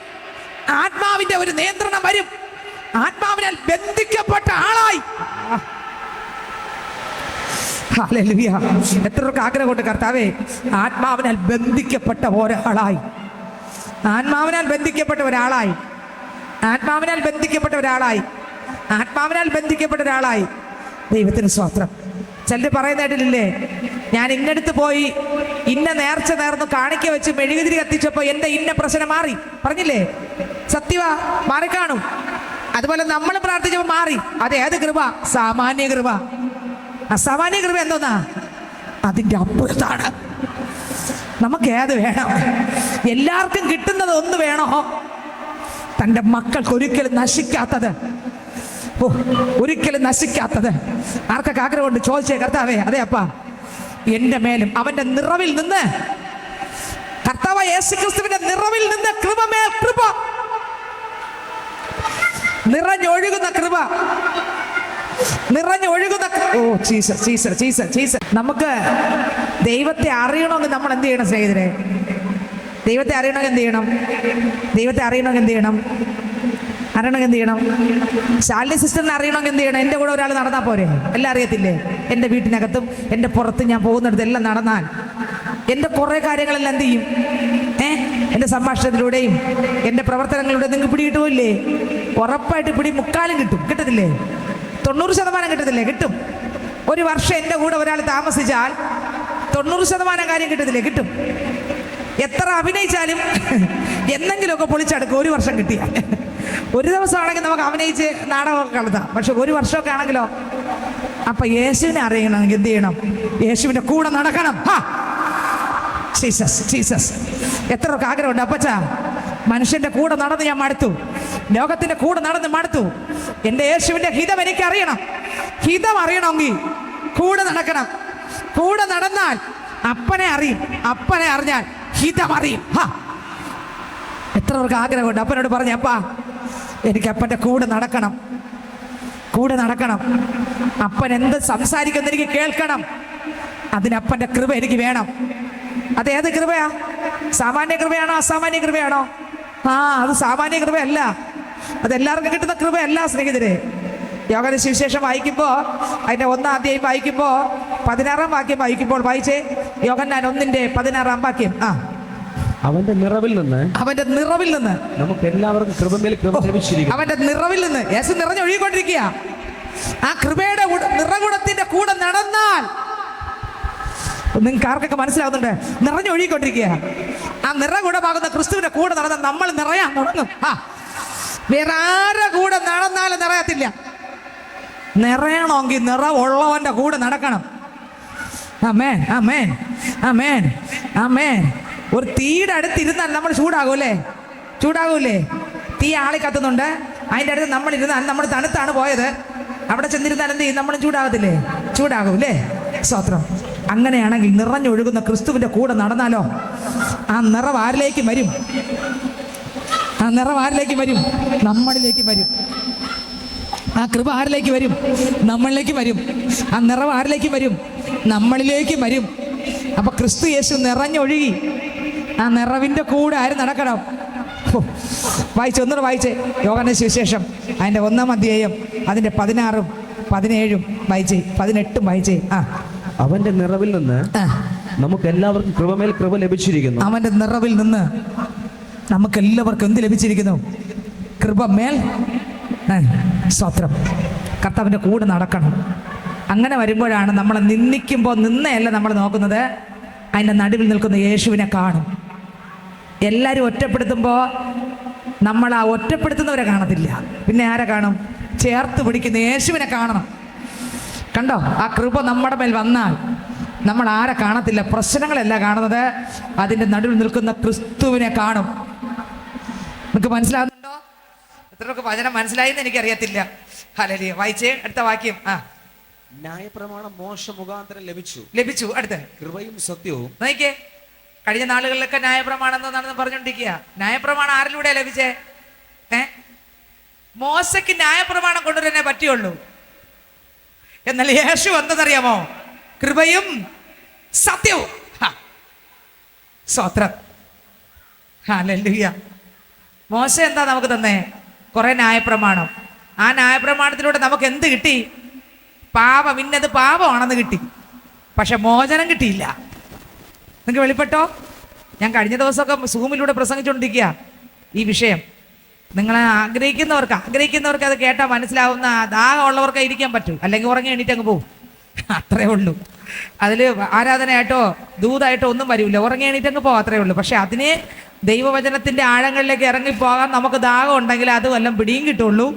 ആത്മാവിന്റെ ഒരു നിയന്ത്രണം വരും. ആത്മാവിനാൽ ബന്ധിക്കപ്പെട്ട ആളായി. ഹല്ലേലൂയ. എത്രയൊക്കെ ആഗ്രഹമുണ്ട്, കർത്താവേ ആത്മാവിനാൽ ബന്ധിക്കപ്പെട്ട ഒരാളായി, ആത്മാവിനാൽ ബന്ധിക്കപ്പെട്ട ഒരാളായി, ആത്മാവിനാൽ ബന്ധിക്കപ്പെട്ട ഒരാളായി, ആത്മാവിനാൽ ബന്ധിക്കപ്പെട്ട ഒരാളായി. ദൈവത്തിന് സ്തോത്രം. ചിലർ പറയുന്നതായിട്ടില്ലേ, ഞാൻ ഇന്നടുത്ത് പോയി ഇന്ന നേർച്ച നേർന്ന് കാണിക്ക വെച്ച് മെഴുകുതിരി കത്തിച്ചപ്പോൾ എൻ്റെ ഇന്ന പ്രശ്നം മാറി. പറഞ്ഞില്ലേ? സത്യവാ, മാറിക്കാണും. അതുപോലെ നമ്മൾ പ്രാർത്ഥിച്ചപ്പോൾ മാറി. അത് ഏത് കൃപ? സാമാന്യ കൃപ. അസാമാന്യ കൃപ എന്തോന്നാ? അതിൻ്റെ അപ്പുറത്താണ്. നമുക്ക് ഏത് വേണം? എല്ലാവർക്കും കിട്ടുന്നത് ഒന്ന് വേണോ? തൻ്റെ മക്കൾക്ക് ഒരിക്കലും നശിക്കാത്തത്, ഒരിക്കലും നശിക്കാത്തത്. ആർക്കൊക്കെ ആഗ്രഹമുണ്ട്? ചോദിച്ചേ, കർത്താവേ അതെ അപ്പാ, എൻ്റെ മേലും അവൻ്റെ നിറവിൽ നിന്ന്, കർത്താവ് യേശുക്രിസ്തുവിന്റെ നിറവിൽ നിന്ന് കൃപമേൽ കൃപ, നിറഞ്ഞൊഴുകുന്ന കൃപ, നിറഞ്ഞൊഴുകുന്ന. ഓ ജീസസ് ജീസസ് ജീസസ് ജീസസ്. നമുക്ക് ദൈവത്തെ അറിയണമെങ്കിൽ നമ്മൾ എന്ത് ചെയ്യണം സ്നേഹിതരെ? ദൈവത്തെ അറിയണമെങ്കിൽ എന്ത് ചെയ്യണം? ദൈവത്തെ അറിയണമെങ്കിൽ എന്ത് ചെയ്യണം? അറിയണമെങ്കിൽ എന്ത് ചെയ്യണം? ശാലിനി സിസ്റ്ററിനെ അറിയണമെങ്കിൽ എന്ത് ചെയ്യണം? എൻ്റെ കൂടെ ഒരാൾ നടന്നാൽ പോരെ? എല്ലാം അറിയത്തില്ലേ? എൻ്റെ വീട്ടിനകത്തും എൻ്റെ പുറത്തും ഞാൻ പോകുന്നിടത്ത് എല്ലാം നടന്നാൽ എൻ്റെ കുറേ കാര്യങ്ങളെല്ലാം എന്ത് ചെയ്യും? എൻ്റെ സംഭാഷണത്തിലൂടെയും എൻ്റെ പ്രവർത്തനങ്ങളിലൂടെ നിങ്ങൾക്ക് പിടി കിട്ടുമല്ലേ? ഉറപ്പായിട്ട് പിടി മുക്കാലും കിട്ടും. കിട്ടത്തില്ലേ? 90% കിട്ടത്തില്ലേ? കിട്ടും. ഒരു വർഷം എൻ്റെ കൂടെ ഒരാൾ താമസിച്ചാൽ 90% കാര്യം കിട്ടത്തില്ലേ? കിട്ടും. എത്ര അഭിനയിച്ചാലും എന്തെങ്കിലുമൊക്കെ പൊളിച്ചെടുക്കും. ഒരു വർഷം കിട്ടിയ ഒരു ദിവസമാണെങ്കിൽ നമുക്ക് അഭിനയിച്ച് നാടകമൊക്കെ കളത്താം. പക്ഷെ ഒരു വർഷമൊക്കെ ആണെങ്കിലോ? അപ്പൊ യേശുവിനെ അറിയണമെങ്കിൽ എന്ത് ചെയ്യണം? യേശുവിൻ്റെ കൂടെ നടക്കണം. Jesus Jesus. എത്രയൊക്കെ ആഗ്രഹമുണ്ട് അപ്പച്ചാ, മനുഷ്യൻ്റെ കൂടെ നടന്ന് ഞാൻ മടുത്തു, ലോകത്തിൻ്റെ കൂടെ നടന്ന് മടുത്തു. എൻ്റെ യേശുവിൻ്റെ ഹിതം എനിക്ക് അറിയണം. ഹിതം അറിയണമെങ്കിൽ കൂടെ നടക്കണം. കൂടെ നടന്നാൽ അപ്പനെ അറിയും, അപ്പനെ അറിഞ്ഞാൽ ഹിതം അറിയും. എത്ര പേർക്ക് ആഗ്രഹമുണ്ട്? അപ്പനോട് പറഞ്ഞ, അപ്പാ എനിക്ക് അപ്പൻ്റെ കൂടെ നടക്കണം, കൂടെ നടക്കണം. അപ്പൻ എന്ത് സംസാരിക്കുന്ന എനിക്ക് കേൾക്കണം. അതിനപ്പൻ്റെ കൃപ എനിക്ക് വേണം. അതേത് കൃപയാ? സാമാന്യ കൃപയാണോ അസാമാന്യ കൃപയാണോ? അത് സാമാന്യ കൃപയല്ല. അതെല്ലാവർക്കും കിട്ടുന്ന കൃപയല്ല സ്നേഹിതരെ. യോഹന്നാന്റെ സുവിശേഷം വായിക്കുമ്പോൾ അതിൻ്റെ 1-ാം അധ്യായം വായിക്കുമ്പോൾ 16-ാം വാക്യം വായിക്കുമ്പോൾ വായിച്ചേ. യോഹന്നാൻ 1:16 വാക്യം.
അവന്റെ നിറവിൽ നിന്ന്
നമുക്ക്
എല്ലാവർക്കും കൃപമേൽ കൃപ ലഭിച്ചിരിക്കുന്നു.
അവന്റെ നിറവിൽ നിന്ന് യേശു നിറഞ്ഞൊഴുകിക്കൊണ്ടിരിക്കുക. ആ കൃപയുടെ നിറകുടത്തിന്റെ കൂടെ നടന്നാൽ നിങ്ങൾക്ക് ആർക്കൊക്കെ മനസ്സിലാവുന്നുണ്ട്? നിറഞ്ഞൊഴുകിക്കൊണ്ടിരിക്കുക. ആ നിറകുടമാകുന്ന ക്രിസ്തുവിന്റെ കൂടെ നടന്നാൽ നമ്മൾ നിറയാൻ തുടങ്ങും. വേറെ ആരുടെ കൂടെ നടന്നാലും നിറയത്തില്ല. നിറയണമെങ്കിൽ നിറവുള്ളവന്റെ കൂടെ നടക്കണം. ആമേൻ ആമേൻ ആമേൻ ആമേൻ. ഒരു തീയുടെ അടുത്തിരുന്നാൽ നമ്മൾ ചൂടാകൂലേ? തീ ആളി കത്തുന്നുണ്ട്, അതിൻ്റെ അടുത്ത് നമ്മൾ ഇരുന്നാൽ നമ്മൾ തണുത്താണ് പോയത്. അവിടെ ചെന്നിരുന്നാൽ എന്ത് ചെയ്യും? നമ്മളും ചൂടാകൂലേ? സ്തോത്രം. അങ്ങനെയാണെങ്കിൽ നിറഞ്ഞൊഴുകുന്ന ക്രിസ്തുവിൻ്റെ കൂടെ നടന്നാലോ ആ നിറവ് ആരിലേക്ക് വരും? നമ്മളിലേക്ക് വരും. ആ കൃപ ആരിലേക്ക് വരും? നമ്മളിലേക്ക് വരും. ആ നിറവ് ആരിലേക്ക് വരും? നമ്മളിലേക്ക് വരും. അപ്പൊ ക്രിസ്തു യേശു നിറഞ്ഞൊഴുകി. ആ നിറവിൻ്റെ കൂടെ ആര് നടക്കണം? ഒന്നുകൂടെ വായിച്ചേ. യോഹന്നാന്റെ സുവിശേഷം അതിൻ്റെ 1-ാം അധ്യായം അതിൻ്റെ 16-ഉം 17-ഉം വായിച്ചേ, 18-ഉം വായിച്ചേ.
അവന്റെ നിറവിൽ നിന്ന് നമുക്ക് എല്ലാവർക്കും കൃപമേൽ കൃപ ലഭിച്ചിരിക്കുന്നു.
അവന്റെ നിറവിൽ നിന്ന് നമുക്ക് എല്ലാവർക്കും എന്ത് ലഭിച്ചിരിക്കുന്നു? കൃപമേൽ. സ്തോത്രം. കർത്താവിൻ്റെ കൂടെ നടക്കണം. അങ്ങനെ വരുമ്പോഴാണ് നമ്മളെ നിന്ദിക്കുമ്പോൾ നിന്നയല്ല നമ്മൾ നോക്കുന്നത്, അതിൻ്റെ നടുവിൽ നിൽക്കുന്ന യേശുവിനെ കാണും. എല്ലാവരും ഒറ്റപ്പെടുത്തുമ്പോൾ നമ്മൾ ആ ഒറ്റപ്പെടുത്തുന്നവരെ കാണത്തില്ല. പിന്നെ ആരെ കാണും? ചേർത്ത് പിടിക്കുന്ന യേശുവിനെ കാണണം. കണ്ടോ? ആ കൃപ നമ്മുടെ മേൽ വന്നാൽ നമ്മൾ ആരെ കാണത്തില്ല? പ്രശ്നങ്ങളല്ല കാണുന്നത്, അതിൻ്റെ നടുവിൽ നിൽക്കുന്ന ക്രിസ്തുവിനെ കാണും. നിങ്ങൾക്ക് മനസ്സിലാകുന്നുണ്ടോ? എത്രയൊക്കെ വചനം മനസ്സിലായെന്ന് എനിക്കറിയത്തില്ല. ഹല്ലേലൂയ. വായിച്ചേ അടുത്ത വാക്യം.
ന്യായപ്രമാണം മോശ മുഖാന്തരം
ലഭിച്ചു. അടുത്ത്
കൃപയും സത്യവും.
നോക്കിയേ, കഴിഞ്ഞ നാളുകളിലൊക്കെ ന്യായപ്രമാണം എന്താണെന്ന് പറഞ്ഞുകൊണ്ടിരിക്കുക. ന്യായപ്രമാണം ആരിലൂടെ ലഭിച്ചേ? മോശയ്ക്ക് ന്യായപ്രമാണം കൊണ്ടുവരാനേ പറ്റുള്ളൂ. എന്നാൽ യേശു എന്തെന്നറിയാമോ? കൃപയും സത്യവും. സ്തോത്രം. ഹല്ലേലൂയ. മോശ എന്താ നമുക്ക് തന്നേ? കുറെ ന്യായപ്രമാണം. ആ ന്യായപ്രമാണത്തിലൂടെ നമുക്ക് എന്ത് കിട്ടി? പാപം, ഇന്നത് പാപമാണെന്ന് കിട്ടി. പക്ഷെ മോചനം കിട്ടിയില്ല. നിങ്ങൾക്ക് വെളിപ്പെട്ടോ? ഞാൻ കഴിഞ്ഞ ദിവസമൊക്കെ സൂമിലൂടെ പ്രസംഗിച്ചുകൊണ്ടിരിക്കുക ഈ വിഷയം. നിങ്ങളെ ആഗ്രഹിക്കുന്നവർക്ക് അത് കേട്ടാൽ മനസ്സിലാവുന്ന ദാഹമുള്ളവർക്ക് ഇരിക്കാൻ പറ്റൂ, അല്ലെങ്കിൽ ഉറങ്ങി എണീറ്റ് അങ്ങ് പോവും. അത്രേ ഉള്ളൂ. അതിൽ ആരാധനയായിട്ടോ ദൂതായിട്ടോ ഒന്നും വരില്ല. ഉറങ്ങി എണീറ്റ് അങ്ങ് പോവും, അത്രേ ഉള്ളൂ. പക്ഷെ അതിനെ ദൈവവചനത്തിൻ്റെ ആഴങ്ങളിലേക്ക് ഇറങ്ങിപ്പോകാൻ നമുക്ക് ദാഹം ഉണ്ടെങ്കിൽ അത് വല്ലതും പിടിയും കിട്ടുള്ളൂ.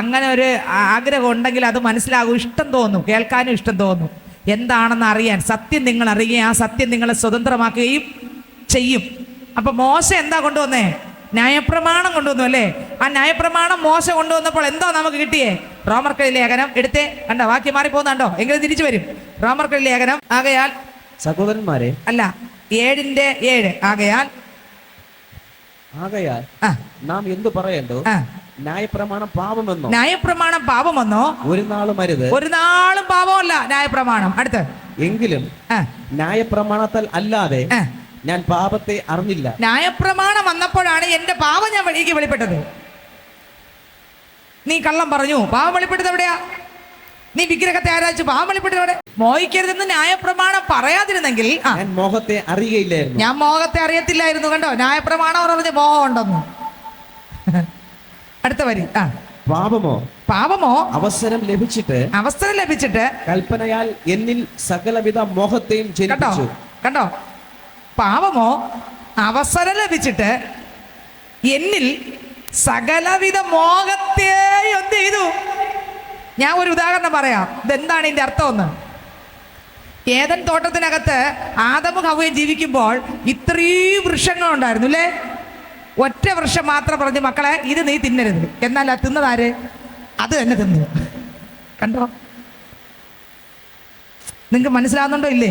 അങ്ങനെ ഒരു ആഗ്രഹം ഉണ്ടെങ്കിൽ അത് മനസ്സിലാകും, ഇഷ്ടം തോന്നും, കേൾക്കാനും ഇഷ്ടം തോന്നും. എന്താണെന്ന് അറിയാൻ സത്യം നിങ്ങൾ അറിയുകയും ആ സത്യം നിങ്ങളെ സ്വതന്ത്രമാക്കുകയും ചെയ്യും. അപ്പം മോശ എന്താ കൊണ്ടുവന്നേ? ന്യായപ്രമാണം കൊണ്ടുവന്നു അല്ലേ? ആ ന്യായപ്രമാണം മോശ കൊണ്ടുവന്നപ്പോൾ എന്തോ നമുക്ക് കിട്ടിയേ? റോമർക്കഴി ലേഖനം എടുത്തേ. കണ്ടോ? വാക്യം മാറിപ്പോകുന്നുണ്ടോ? എങ്കിലും തിരിച്ചു വരും. റോമർക്കഴി ലേഖനം ആകയാൽ
സഹോദരന്മാരെ,
അല്ല 7:7 ആകയാൽ
നാം എന്തു പറയണ്ടോ? ന്യായപ്രമാണം പാപമെന്നോ?
ന്യായപ്രമാണം പാപമെന്നോ?
ഒരു നാളും അരുത്.
ഒരു നാളും പാപമല്ല ന്യായപ്രമാണം. അടുത്ത് എങ്കിലും
ന്യായപ്രമാണത്താൽ അല്ലാതെ ഞാൻ പാപത്തെ അറിഞ്ഞില്ല.
ന്യായപ്രമാണം വന്നപ്പോഴാണ് എന്റെ പാപം ഞാൻ വെളിപ്പെട്ടത്. നീ കള്ളം പറഞ്ഞു, പാപം വെളിപ്പെടുന്നത് എവിടെയാ? നീ വിഗ്രഹത്തെ ആരാധിച്ചു, പാപം വെളിപ്പെടുന്നത് എവിടെ? മോഹിക്കരുതെന്ന് ന്യായപ്രമാണം പറയാതിരുന്നെങ്കിൽ
ഞാൻ മോഹത്തെ അറിയുകയില്ലായിരുന്നു.
ഞാൻ മോഹത്തെ അറിയത്തില്ലായിരുന്നു. കണ്ടോ, ന്യായപ്രമാണം പറഞ്ഞ മോഹം ഉണ്ടെന്ന്. അടുത്ത വരി. പാപമോ
അവസരം ലഭിച്ചിട്ട് കൽപ്പനയാൽ എന്നിൽ സകലവിധ മോഹത്തെയും ജനിപ്പിച്ചു.
കണ്ടോ, പാപമോ അവസരം ലഭിച്ചിട്ട് എന്നിൽ സകലവിധ മോഹത്തെയും എന്ത് ചെയ്തു? ഞാൻ ഒരു ഉദാഹരണം പറയാം, ഇതെന്താണ് ഇതിന്റെ അർത്ഥമെന്ന്. ഏദൻ തോട്ടത്തിനകത്ത് ആദമും ഹവ്വയും ജീവിക്കുമ്പോൾ ഇത്രയും വൃക്ഷങ്ങളുണ്ടായിരുന്നു അല്ലേ? ഒറ്റ വൃക്ഷം മാത്രം പറഞ്ഞു, മക്കളെ ഇത് നീ തിന്നരുത്. എന്നാൽ അത് തിന്നതാര്? അത് തന്നെ തിന്നു. കണ്ടോ, നിങ്ങൾക്ക് മനസ്സിലാവുന്നുണ്ടോ ഇല്ലേ?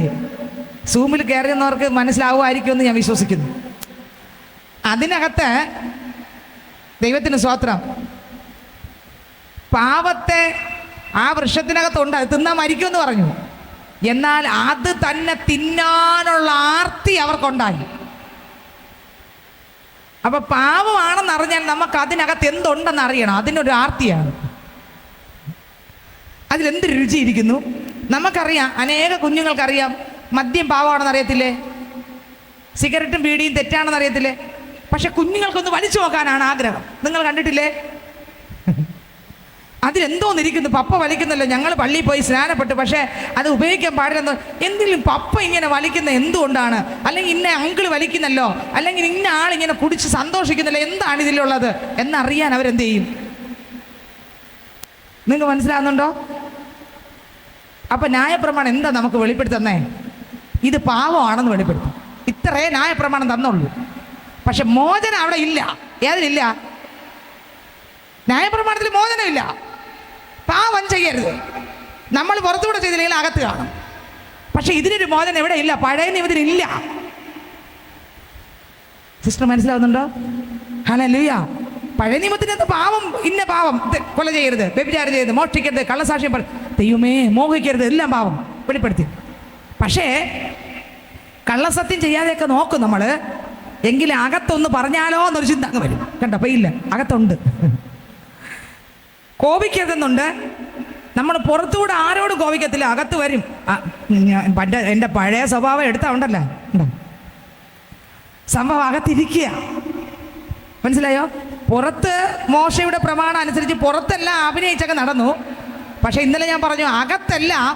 സൂമിൽ കയറിയുന്നവർക്ക് മനസ്സിലാവുമായിരിക്കുമെന്ന് ഞാൻ വിശ്വസിക്കുന്നു. അതിനകത്ത് ദൈവത്തിന് സ്തോത്രം, പാപത്തെ ആ വൃക്ഷത്തിനകത്തുണ്ട്, അത് തിന്നാൻ മരിക്കുമെന്ന് പറഞ്ഞു. എന്നാൽ അത് തന്നെ തിന്നാനുള്ള ആർത്തി അവർക്കുണ്ടായി. അപ്പൊ പാപമാണെന്ന് അറിഞ്ഞാൽ നമുക്ക് അതിനകത്ത് എന്തുണ്ടെന്ന് അറിയണം. അതിനൊരു ആർത്തിയാണ്. അതിലെന്ത് രുചിയിരിക്കുന്നു നമുക്കറിയാം. അനേക കുഞ്ഞുങ്ങൾക്കറിയാം മദ്യം പാവമാണെന്ന് അറിയത്തില്ലേ, സിഗരറ്റും ബീഡിയും തെറ്റാണെന്ന് അറിയത്തില്ലേ. പക്ഷെ കുഞ്ഞുങ്ങൾക്കൊന്ന് വലിച്ചു നോക്കാനാണ് ആഗ്രഹം. നിങ്ങൾ കണ്ടിട്ടില്ലേ? അതിലെന്തോന്നിരിക്കുന്നു. പപ്പ വലിക്കുന്നല്ലോ, ഞങ്ങൾ പള്ളിയിൽ പോയി സ്നാനപ്പെട്ടു, പക്ഷേ അത് ഉപയോഗിക്കാൻ പാടില്ലെന്നോ. എന്തെങ്കിലും പപ്പ ഇങ്ങനെ വലിക്കുന്ന എന്തുകൊണ്ടാണ്? അല്ലെങ്കിൽ ഇന്ന അങ്കിള് വലിക്കുന്നല്ലോ, അല്ലെങ്കിൽ ഇന്ന ആളിങ്ങനെ കുടിച്ച് സന്തോഷിക്കുന്നല്ലോ, എന്താണ് ഇതിലുള്ളത് എന്നറിയാൻ അവരെന്ത് ചെയ്യും? നിങ്ങൾക്ക് മനസ്സിലാകുന്നുണ്ടോ? അപ്പൊ ന്യായപ്രമാണം എന്താ നമുക്ക് വെളിപ്പെടുത്തുന്നേ? ഇത് പാവമാണെന്ന് വെളിപ്പെടുത്തും. ഇത്രേ ന്യായപ്രമാണം തന്നുള്ളൂ. പക്ഷെ മോചനം അവിടെ ഇല്ല. ഏതിലില്ല? ന്യായപ്രമാണത്തിൽ മോചനമില്ല. പാവം ചെയ്യരുത്, നമ്മൾ പുറത്തുകൂടെ ചെയ്തില്ലെങ്കിൽ അകത്ത് കാണും. പക്ഷെ ഇതിനൊരു മോചനം എവിടെ ഇല്ല? പഴയ നിയമത്തിലില്ല. സിസ്റ്റർ മനസ്സിലാവുന്നുണ്ടോ? ഹല്ലേലൂയ. പഴയ നിയമത്തിനകത്ത് പാവം, ഇന്ന പാവം, കൊല ചെയ്യരുത്, വ്യഭിചാരം ചെയ്യരുത്, മോഷ്ടിക്കരുത്, കള്ളസാക്ഷ്യം ദൈവമേ മോഹിക്കരുത്, എല്ലാം പാവം വെളിപ്പെടുത്തി. പക്ഷേ കള്ളസത്യം ചെയ്യാതെയൊക്കെ നോക്കും നമ്മൾ. എങ്കിലും അകത്തൊന്ന് പറഞ്ഞാലോ എന്നൊരു ചിന്ത അങ്ങ് വരും. കണ്ടോ, ഇല്ല, അകത്തുണ്ട്. കോപിക്കരുതെന്നുണ്ട്. നമ്മൾ പുറത്തുകൂടെ ആരോടും കോപിക്കത്തില്ല, അകത്ത് വരും. എൻ്റെ പഴയ സ്വഭാവം എടുത്താൽ ഉണ്ടല്ലോ, സംഭവം അകത്തിരിക്കുക. മനസ്സിലായോ? പുറത്ത് മോശയുടെ പ്രമാണം അനുസരിച്ച് പുറത്തെല്ലാം അഭിനയിച്ചൊക്കെ നടന്നു. പക്ഷെ ഇന്നലെ ഞാൻ പറഞ്ഞു, അകത്തെല്ലാം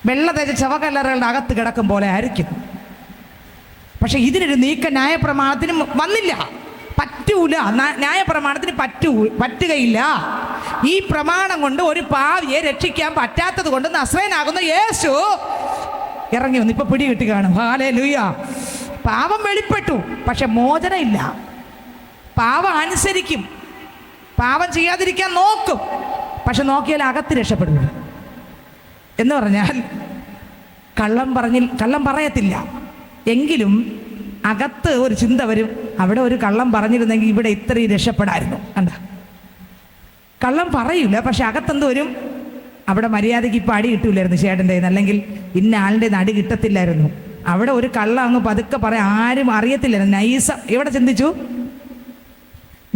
വെള്ള തേച്ച ശവക്കല്ലറകളുടെ അകത്ത് കിടക്കും പോലെ ആയിരിക്കും. പക്ഷെ ഇതിനൊരു നീക്കം ന്യായപ്രമാണത്തിന് വന്നില്ല, പറ്റൂല. ന്യായപ്രമാണത്തിന് പറ്റുകയില്ല. ഈ പ്രമാണം കൊണ്ട് ഒരു പാവിയെ രക്ഷിക്കാൻ പറ്റാത്തത് കൊണ്ട് നസ്രയനാകുന്ന യേശു ഇറങ്ങി വന്നു. ഇപ്പൊ പിടി കിട്ടി കാണും. ഹല്ലേലൂയ. പാപം വെളിപ്പെട്ടു, പക്ഷെ മോചനം ഇല്ല. പാവം അനുസരിക്കും, പാവം ചെയ്യാതിരിക്കാൻ നോക്കും, പക്ഷെ നോക്കിയാൽ അകത്ത് രക്ഷപ്പെടുന്നു. എന്ന് പറഞ്ഞാൽ കള്ളം പറയത്തില്ല, എങ്കിലും അകത്ത് ഒരു ചിന്ത വരും, അവിടെ ഒരു കള്ളം പറഞ്ഞിരുന്നെങ്കിൽ ഇവിടെ ഇത്രയും രക്ഷപ്പെടായിരുന്നു. കണ്ട, കള്ളം പറയൂല, പക്ഷെ അകത്തെന്ത് വരും? അവിടെ മര്യാദയ്ക്ക് ഇപ്പം അടി കിട്ടൂലായിരുന്നു ചേട്ടൻ്റെ, അല്ലെങ്കിൽ ഇന്ന ആളുടെ അടി കിട്ടത്തില്ലായിരുന്നു. അവിടെ ഒരു കള്ളം അങ്ങ് പതുക്കെ പറയാൻ ആരും അറിയത്തില്ലായിരുന്നു. നൈസ ഇവിടെ ചിന്തിച്ചു,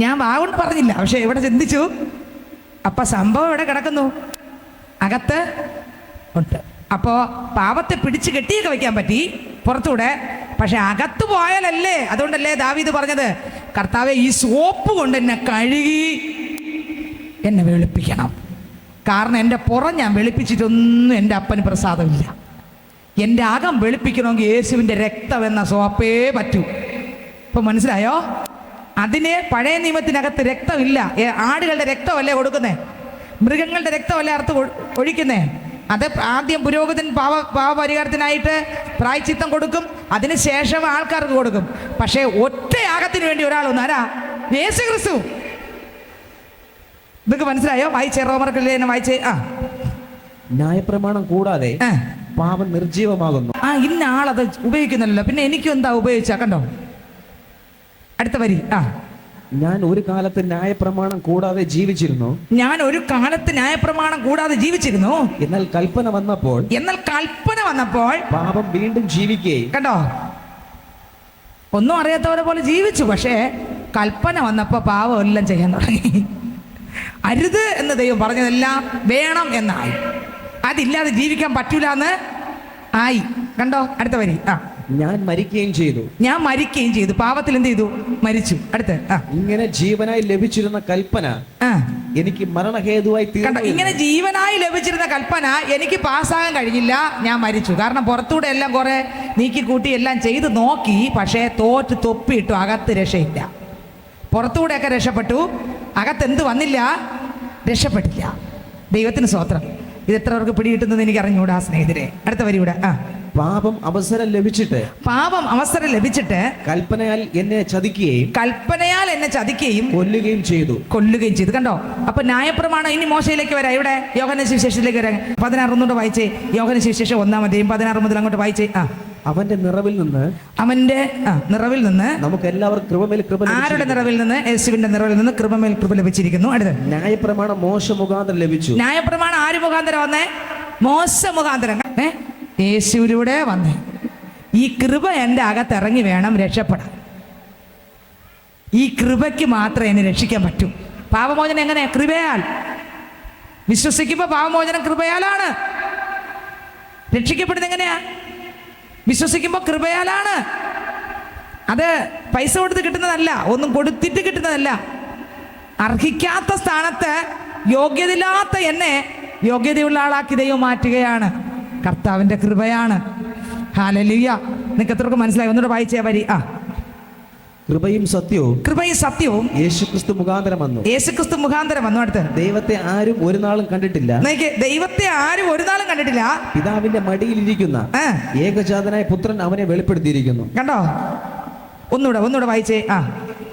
ഞാൻ വാഗൊണ്ട് പറഞ്ഞില്ല, പക്ഷെ ഇവിടെ ചിന്തിച്ചു. അപ്പം സംഭവം ഇവിടെ കിടക്കുന്നു, അകത്ത് ഉണ്ട്. അപ്പോൾ പാപത്തെ പിടിച്ച് കെട്ടിയൊക്കെ വയ്ക്കാൻ പറ്റി പുറത്തൂടെ, പക്ഷെ അകത്ത് പോയാലല്ലേ. അതുകൊണ്ടല്ലേ ദാവീദ് പറഞ്ഞത്, കർത്താവേ ഈ സോപ്പ് കൊണ്ട് എന്നെ കഴുകി എന്നെ വെളുപ്പിക്കണം. കാരണം എൻ്റെ പുറം ഞാൻ വെളുപ്പിച്ചിട്ടൊന്നും എൻ്റെ അപ്പന് പ്രസാദമില്ല. എൻ്റെ അകം വെളുപ്പിക്കണമെങ്കിൽ യേശുവിൻ്റെ രക്തം എന്ന സോപ്പേ പറ്റൂ. ഇപ്പം മനസ്സിലായോ? അതിന് പഴയ നിയമത്തിനകത്ത് രക്തമില്ല. ആടുകളുടെ രക്തമല്ലേ കൊടുക്കുന്നേ, മൃഗങ്ങളുടെ രക്തമല്ലേ അറുത്ത് ഒഴിക്കുന്നേ. അത് ആദ്യം പുരോഹിതൻ പാപപരിഹാരത്തിനായിട്ട് പ്രായശ്ചിത്തം കൊടുക്കും, അതിനുശേഷം ആൾക്കാർക്ക് കൊടുക്കും. പക്ഷേ ഒറ്റ യാഗത്തിന് വേണ്ടി ഒരാളൊന്നും, ആരാ? യേശു ക്രിസ്തു. ഇതൊക്കെ മനസ്സിലായോ? വായിച്ചേ, റോമർക്കല്ലേ വായിച്ചേ.
ന്യായപ്രമാണം കൂടാതെ പാപം നിർജീവമാകുന്നു.
ഇന്ന ആളത് ഉപയോഗിക്കുന്നില്ലല്ലോ, പിന്നെ എനിക്കും എന്താ ഉപയോഗിച്ചാ? കണ്ടോ, അടുത്ത വരി.
ഞാൻ ഒരു കാലത്ത് ന്യായപ്രമാണം കൂടാതെ ജീവിച്ചിരുന്നു. എന്നാൽ കൽപ്പന വന്നപ്പോൾ പാപം വീണ്ടും ജീവിക്കുകയും.
കണ്ടോ, ഒന്നും അറിയാത്തവരെ പോലെ ജീവിച്ചു, പക്ഷേ കൽപ്പന വന്നപ്പോൾ പാപം എല്ലാം ചെയ്യാൻ തുടങ്ങി. അരുത് എന്ന് ദൈവം പറഞ്ഞതെല്ലാം വേണം എന്നായി. അതില്ലാതെ ജീവിക്കാൻ പറ്റൂല എന്ന് ആയി. കണ്ടോ? അടുത്ത വരി.
ഞാൻ മരിക്കുകയും ചെയ്തു.
ഞാൻ മരിക്കുകയും ചെയ്തു. പാപത്തിൽ എന്ത് ചെയ്തു? മരിച്ചു. അടുത്ത്
ഇങ്ങനെ ജീവനായി ലഭിച്ചിരുന്ന കൽപ്പന എനിക്ക് മരണഹേതുവായി
കണ്ടോ? ഇങ്ങനെ ജീവനായി ലഭിച്ചിരുന്ന കൽപ്പന എനിക്ക് പാസ്സാകാൻ കഴിഞ്ഞില്ല, ഞാൻ മരിച്ചു. കാരണം പുറത്തൂടെ എല്ലാം കുറെ നീക്കി കൂട്ടി എല്ലാം ചെയ്ത് നോക്കി, പക്ഷേ തോറ്റ് തൊപ്പിയിട്ടു, അകത്ത് രക്ഷയില്ല. പുറത്തൂടെയൊക്കെ രക്ഷപ്പെട്ടു, അകത്തെന്ത് വന്നില്ല? രക്ഷപ്പെട്ടില്ല. ദൈവത്തിന് സ്തോത്രം. ഇത് എത്ര പേർക്ക് പിടികിട്ടുന്നത് എനിക്ക് അറിഞ്ഞൂടാ സ്നേഹിതരെ. അടുത്ത വരി കൂടെ.
പാപം അവസരം ലഭിച്ചിട്ട് കൽപ്പനയാൽ എന്നെ ചതിക്കുകയും കൊല്ലുകയും ചെയ്തു. കണ്ടോ? അപ്പൊ ന്യായപ്രമാണം ഇനി മോശയിലേക്ക് വരാം. ഇവിടെ യോഹന്ന സുവിശേഷത്തിലേക്ക് വരാം. 16 ഒന്നുകൂടെ വായിച്ചേ. യോഹന്ന സുവിശേഷം 1-ാം 16 മുതൽ അങ്ങോട്ട് വായിച്ചേ. അവന്റെ നിറവിൽ നിന്ന് നമുക്ക് എല്ലാവർക്കും കൃപമേൽ കൃപ.
ആരുടെ നിറവിൽ നിന്ന്? യേശുവിന്റെ നിറവിൽ നിന്ന് കൃപമേൽ കൃപ ലഭിച്ചിരിക്കുന്നു. അടുത്ത
ന്യായപ്രമാണം മോശ മുഖാന്തരം ലഭിച്ചു.
ന്യായപ്രമാണം ആര് മുഖാന്തരം വന്നേ? മോശ മുഖാന്തരം. യേശുവിലൂടെ വന്നേ. ഈ കൃപ എൻ്റെ അകത്തിറങ്ങി വേണം രക്ഷപ്പെടാൻ. ഈ കൃപയ്ക്ക് മാത്രമേ എന്നെ രക്ഷിക്കാൻ പറ്റൂ. പാപമോചനം എങ്ങനെ? കൃപയാൽ. വിശ്വസിക്കുമ്പോൾ പാപമോചനം കൃപയാലാണ്. രക്ഷിക്കപ്പെടുന്നത് എങ്ങനെയാ? വിശ്വസിക്കുമ്പോൾ കൃപയാലാണ്. അത് പൈസ കൊടുത്ത് കിട്ടുന്നതല്ല, ഒന്നും കൊടുത്തിട്ട് കിട്ടുന്നതല്ല. അർഹിക്കാത്ത സ്ഥാനത്ത് യോഗ്യതയില്ലാത്ത എന്നെ യോഗ്യതയുള്ള ആളാക്കി ദൈവം മാറ്റുകയാണ്. കർത്താവിൻ്റെ കൃപയാണ്. ഹല്ലേലൂയ. നിങ്ങൾക്ക് എത്രയൊക്കെ മനസ്സിലായി? ഒന്നുകൂടെ വായിച്ചേ വരി.
കൃപയും സത്യവും യേശുക്രിസ്തു മുഖാന്തരം വന്നു.
അടുത്ത്
ദൈവത്തെ ആരും ഒരു നാളും കണ്ടിട്ടില്ല. പിതാവിന്റെ മടിയിലിരിക്കുന്ന ഏകജാതനായ പുത്രൻ അവനെ വെളിപ്പെടുത്തിയിരിക്കുന്നു.
കണ്ടോ? ഒന്നുകൂടെ വായിച്ചേ.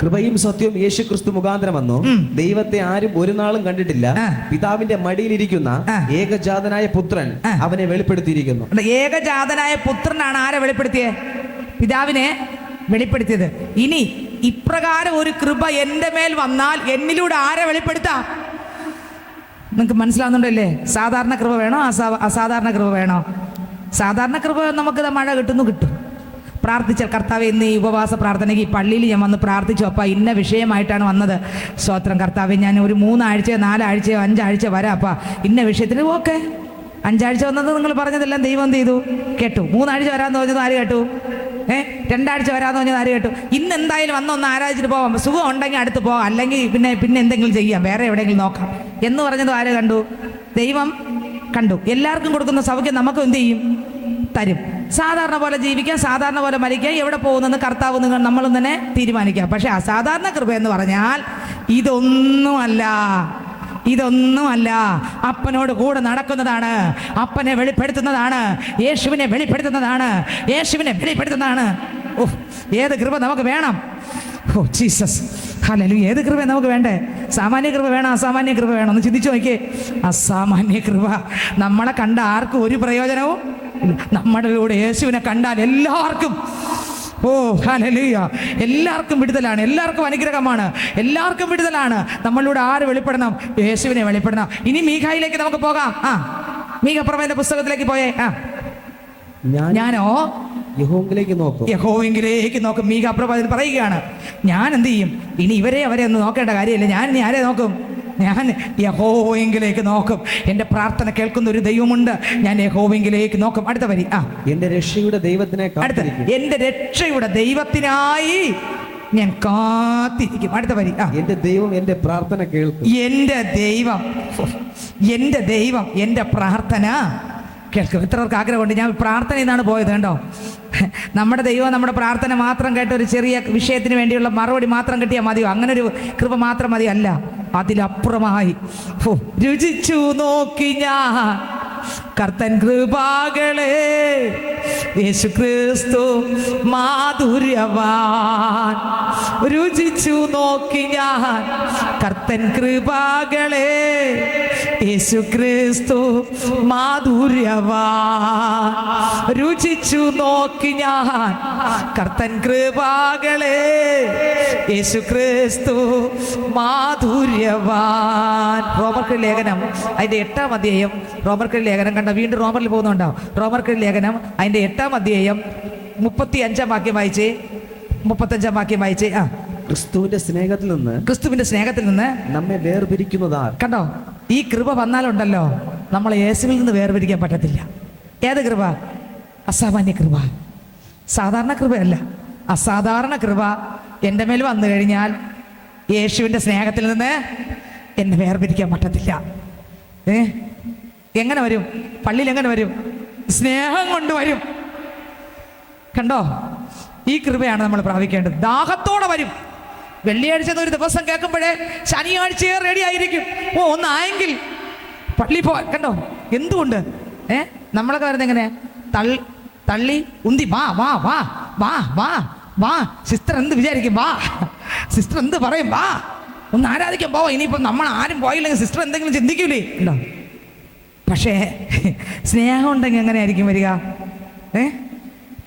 കൃപയും സത്യവും യേശുക്രിസ്തു മുഖാന്തരം വന്നു. ദൈവത്തെ ആരും ഒരു നാളും കണ്ടിട്ടില്ല. പിതാവിന്റെ മടിയിലിരിക്കുന്ന ഏകജാതനായ പുത്രൻ അവനെ വെളിപ്പെടുത്തിയിരിക്കുന്നു.
ഏകജാതനായ പുത്രനാണ് ആരെ വെളിപ്പെടുത്തിയേ? പിതാവിനെ വെളിപ്പെടുത്തിയത്. ഇനി ഇപ്രകാരം ഒരു കൃപ എൻ്റെ മേൽ വന്നാൽ എന്നിലൂടെ ആരെ വെളിപ്പെടുത്താം? നിങ്ങൾക്ക് മനസ്സിലാവുന്നുണ്ടല്ലേ? സാധാരണ കൃപ വേണോ? അസാധാരണ കൃപ വേണോ? സാധാരണ കൃപ നമുക്ക് മഴ കിട്ടും. പ്രാർത്ഥിച്ച കർത്താവ് ഇന്ന് ഈ ഉപവാസ പ്രാർത്ഥനയ്ക്ക് ഈ പള്ളിയിൽ ഞാൻ വന്ന് പ്രാർത്ഥിച്ചു. അപ്പം ഇന്ന വിഷയമായിട്ടാണ് വന്നത്. സ്തോത്രം കർത്താവ്, ഞാൻ ഒരു 3 ആഴ്ചയോ 4 ആഴ്ചയോ 5 ആഴ്ച വരാം. അപ്പം ഇന്ന വിഷയത്തിന് ഓക്കെ. 5 ആഴ്ച വന്നത് നിങ്ങൾ പറഞ്ഞതെല്ലാം ദൈവം എന്ത് ചെയ്തു? കേട്ടു. 3 ആഴ്ച വരാമെന്ന് പറഞ്ഞത് ആര് കേട്ടു? 2 ആഴ്ച വരാമെന്ന് പറഞ്ഞത് ആര് കേട്ടു? ഇന്ന് എന്തായാലും വന്നൊന്ന് ആരാധിച്ചിട്ട് പോകാം. സുഖം ഉണ്ടെങ്കിൽ അടുത്ത് പോകാം, അല്ലെങ്കിൽ പിന്നെ എന്തെങ്കിലും ചെയ്യാം, വേറെ എവിടെയെങ്കിലും നോക്കാം എന്ന് പറഞ്ഞത് ആര് കണ്ടു? ദൈവം കണ്ടു. എല്ലാവർക്കും കൊടുക്കുന്ന സൗഖ്യം നമുക്കും എന്ത് ചെയ്യും? തരും. സാധാരണ പോലെ ജീവിക്കാം, സാധാരണ പോലെ മരിക്കാം, എവിടെ പോകുന്നെന്ന് കർത്താവ് നമ്മളും തന്നെ തീരുമാനിക്കാം. പക്ഷെ അസാധാരണ കൃപ എന്ന് പറഞ്ഞാൽ ഇതൊന്നുമല്ല. അപ്പനോട് കൂടെ നടക്കുന്നതാണ്, അപ്പനെ വെളിപ്പെടുത്തുന്നതാണ്, യേശുവിനെ വെളിപ്പെടുത്തുന്നതാണ്. ഏത് കൃപ നമുക്ക് വേണം? Jesus, hallelujah. ഏത് കൃപ നമുക്ക് വേണ്ടേ? സാമാന്യ കൃപ വേണം, അസാമാന്യ കൃപ വേണം? ഒന്ന് ചിന്തിച്ചു നോക്കിയേ. അസാമാന്യ കൃപ. നമ്മളെ കണ്ട ആർക്കും ഒരു പ്രയോജനവും ഇല്ല. നമ്മുടെ കൂടെ യേശുവിനെ കണ്ടാൽ എല്ലാവർക്കും ഹല്ലേലൂയ, എല്ലാവർക്കും വിടുതലാണ്, എല്ലാവർക്കും അനുഗ്രഹമാണ്, എല്ലാവർക്കും വിടുതലാണ്. നമ്മളിലൂടെ ആര് വെളിപ്പെടണം? യേശുവിനെ വെളിപ്പെടണം. ഇനി മീഖായിലേക്ക് നമുക്ക് പോകാം. മീഖ പ്രവചന പുസ്തകത്തിലേക്ക് പോയേ. ഞാനോ
യഹോവയിലേക്ക്
നോക്കും. മീഖ പ്രവചനം പറയുകയാണ്, ഞാൻ എന്ത് ചെയ്യും? ഇനി അവരെ ഒന്നും നോക്കേണ്ട കാര്യമില്ല. ഞാൻ ഇനി ആരെ നോക്കും? ഞാൻ യഹോവയിലേക്ക് നോക്കും. എൻ്റെ പ്രാർത്ഥന കേൾക്കുന്ന ഒരു ദൈവമുണ്ട്. ഞാൻ യഹോവയിലേക്ക് നോക്കും. അടുത്ത വരി.
എൻ്റെ രക്ഷയുടെ
ദൈവത്തിനായി ഞാൻ കാത്തിരിക്കും. അടുത്ത വരി.
എൻ്റെ ദൈവം എൻ്റെ പ്രാർത്ഥന കേൾക്കും.
എൻ്റെ ദൈവം എൻ്റെ പ്രാർത്ഥന കേൾക്കും. എത്രവർക്ക് ആഗ്രഹമുണ്ട്? ഞാൻ പ്രാർത്ഥന എന്നാണ് പോയത്. കണ്ടോ? നമ്മുടെ ദൈവം നമ്മുടെ പ്രാർത്ഥന മാത്രം കേട്ട ഒരു ചെറിയ വിഷയത്തിന് വേണ്ടിയുള്ള മറുപടി മാത്രം കിട്ടിയാൽ മതിയോ? അങ്ങനെ ഒരു കൃപ മാത്രം മതി? അല്ല, അതിലപ്പുറമായി രുചിച്ചു നോക്കി ഞാൻ കർത്തൻ കൃപാകളെ, യേശുക്രിസ്തു മാധുര്യവാൻ. രുചിച്ചു നോക്കി ഞാൻ കർത്തൻ കൃപാകളെ, യേശുക്രിസ്തു മാധുര്യവാൻ. രുചിച്ചു നോക്കി ഞാൻ കർത്തൻ കൃപാകളെ, യേശുക്രിസ്തു മാധുര്യവാൻ. റോമർക്ക് ലേഖനം അതിൻ്റെ 8-ാം അധ്യായം. റോമർക്ക് ലേഖനം കണ്ട വീണ്ടും റോമറിൽ പോകുന്നുണ്ടോ? റോമർക്ക് ലേഖനം അതിൻ്റെ 8-ാം അധ്യായം 35-ാം വാക്യം വായിച്ചേ. 35-ാം വാക്യം വായിച്ചേ.
ക്രിസ്തുവിന്റെ സ്നേഹത്തിൽ നിന്ന്
ക്രിസ്തുവിന്റെ സ്നേഹത്തിൽ നിന്ന്
നമ്മെ വേർപിരിക്കുന്നതാർ.
കണ്ടോ, ഈ കൃപ വന്നാലുണ്ടല്ലോ നമ്മളെ യേശുവിൽ നിന്ന് വേർപിരിക്കാൻ പറ്റത്തില്ല. ഏത് കൃപ? അസാമാന്യ കൃപ, സാധാരണ കൃപയല്ല, അസാധാരണ കൃപ എൻ്റെ മേൽ വന്നു കഴിഞ്ഞാൽ യേശുവിൻ്റെ സ്നേഹത്തിൽ നിന്ന് എന്നെ വേർപിരിക്കാൻ പറ്റത്തില്ല. എങ്ങനെ വരും? പള്ളിയിൽ എങ്ങനെ വരും? സ്നേഹം കൊണ്ട് വരും. കണ്ടോ, ഈ കൃപയാണ് നമ്മൾ പ്രാപിക്കേണ്ടത്. ദാഹത്തോടെ വരും. വെള്ളിയാഴ്ച ഒരു ദിവസം കേൾക്കുമ്പോഴേ ശനിയാഴ്ചയെ റെഡി ആയിരിക്കും. ഓ, ഒന്നായെങ്കിൽ പള്ളി കണ്ടോ എന്തുകൊണ്ട്? നമ്മളൊക്കെ വരുന്നത് എങ്ങനെ? തള്ളി ഉന്തി വാ വാ വാ വാ വാ വാ. സിസ്റ്റർ എന്ത് വിചാരിക്കും? വാ. സിസ്റ്റർ എന്ത് പറയും? വാ, ഒന്ന് ആരാധിക്കാൻ പോവാ. ഇനിയിപ്പം നമ്മൾ ആരും പോയില്ലെങ്കിൽ സിസ്റ്റർ എന്തെങ്കിലും ചിന്തിക്കൂലേ? ഉണ്ടോ? പക്ഷേ സ്നേഹം ഉണ്ടെങ്കിൽ എങ്ങനെയായിരിക്കും വരിക?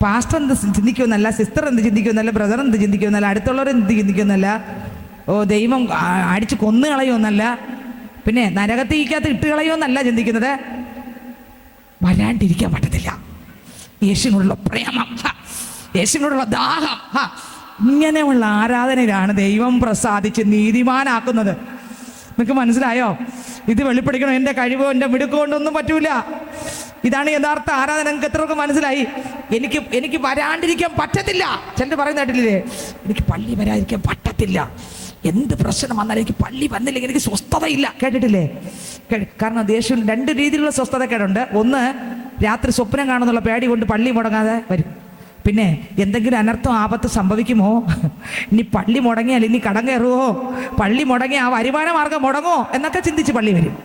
പാസ്റ്റർ എന്ത് ചിന്തിക്കുമെന്നല്ല, സിസ്റ്റർ എന്ത് ചിന്തിക്കുമെന്നല്ല, ബ്രദർ എന്ത് ചിന്തിക്കുമെന്നല്ല, അടുത്തുള്ളവർ എന്ത് ചിന്തിക്കുമെന്നല്ല, ഓ ദൈവം അടിച്ച് കൊന്നു കളയുമെന്നല്ല, പിന്നെ നരകത്തിക്കകത്ത് ഇട്ട് കളയുമെന്നല്ല ചിന്തിക്കുന്നത്. വരാണ്ടിരിക്കാൻ പറ്റത്തില്ല. യേശുവിനോടുള്ള പ്രേമം, യേശുവിനോടുള്ള ദാഹം, ഇങ്ങനെയുള്ള ആരാധനയിലാണ് ദൈവം പ്രസാദിച്ച് നീതിമാനാക്കുന്നത്. നിങ്ങൾക്ക് മനസ്സിലായോ? ഇത് വെളിപ്പെടുത്തണം. എൻ്റെ കഴിവോ എൻ്റെ മിടുക്കോ കൊണ്ടൊന്നും പറ്റൂല. ഇതാണ് യഥാർത്ഥ ആരാധന. നിങ്ങൾക്ക് എത്രയൊക്കെ മനസ്സിലായി? എനിക്ക് വരാണ്ടിരിക്കാൻ പറ്റത്തില്ല. ചിലർ പറയുന്ന കേട്ടില്ലേ, എനിക്ക് പള്ളി വരാതിരിക്കാൻ പറ്റത്തില്ല, എന്ത് പ്രശ്നം വന്നാലും എനിക്ക് പള്ളി വന്നില്ലെങ്കിൽ എനിക്ക് സ്വസ്ഥതയില്ല. കേട്ടിട്ടില്ലേ? കാരണം ദേശം രണ്ട് രീതിയിലുള്ള സ്വസ്ഥതക്കേടുണ്ട്. ഒന്ന്, രാത്രി സ്വപ്നം കാണുന്നുള്ള പേടി കൊണ്ട് പള്ളി മുടങ്ങാതെ വരും. പിന്നെ എന്തെങ്കിലും അനർത്ഥം ആപത്ത് സംഭവിക്കുമോ, ഇനി പള്ളി മുടങ്ങിയാൽ ഇനി കടം കയറുമോ, പള്ളി മുടങ്ങി ആ വരുമാന മാർഗം മുടങ്ങോ എന്നൊക്കെ ചിന്തിച്ച് പള്ളി വരും.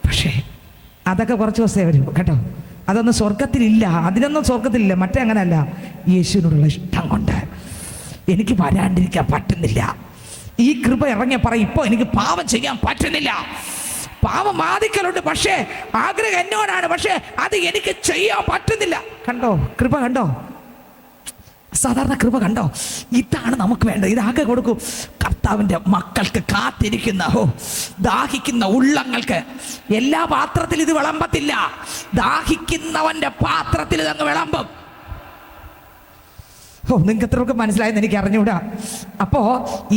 പക്ഷേ അതൊക്കെ കുറച്ച് ദിവസമേ വരും കേട്ടോ. അതൊന്നും സ്വർഗത്തിലില്ല, അതിനൊന്നും സ്വർഗത്തിലില്ല. മറ്റേ അങ്ങനെയല്ല. യേശുവിനോടുള്ള ഇഷ്ടം കൊണ്ട് എനിക്ക് വരാണ്ടിരിക്കാൻ പറ്റുന്നില്ല. ഈ കൃപ ഇറങ്ങിയ പറയും, ഇപ്പോൾ എനിക്ക് പാപം ചെയ്യാൻ പറ്റുന്നില്ല. പാപം ബാധിക്കലുണ്ട്, പക്ഷേ ആഗ്രഹം എന്നോടാണ്, പക്ഷേ അത് എനിക്ക് ചെയ്യാൻ പറ്റുന്നില്ല. കണ്ടോ കൃപ? കണ്ടോ സാധാരണ കൃപ? കണ്ടോ? ഇതാണ് നമുക്ക് വേണ്ടത്. ഇതാകെ കൊടുക്കും കർത്താവിൻ്റെ മക്കൾക്ക്, കാത്തിരിക്കുന്ന ദാഹിക്കുന്ന ഉള്ളങ്ങൾക്ക്. എല്ലാ പാത്രത്തിലും ഇത് വിളമ്പത്തില്ല, ദാഹിക്കുന്നവന്റെ പാത്രത്തിൽ ഇതങ്ങ് വിളമ്പും. നിങ്ങൾക്ക് എത്രയൊക്കെ മനസ്സിലായെന്ന് എനിക്ക് അറിഞ്ഞൂടാ. അപ്പോ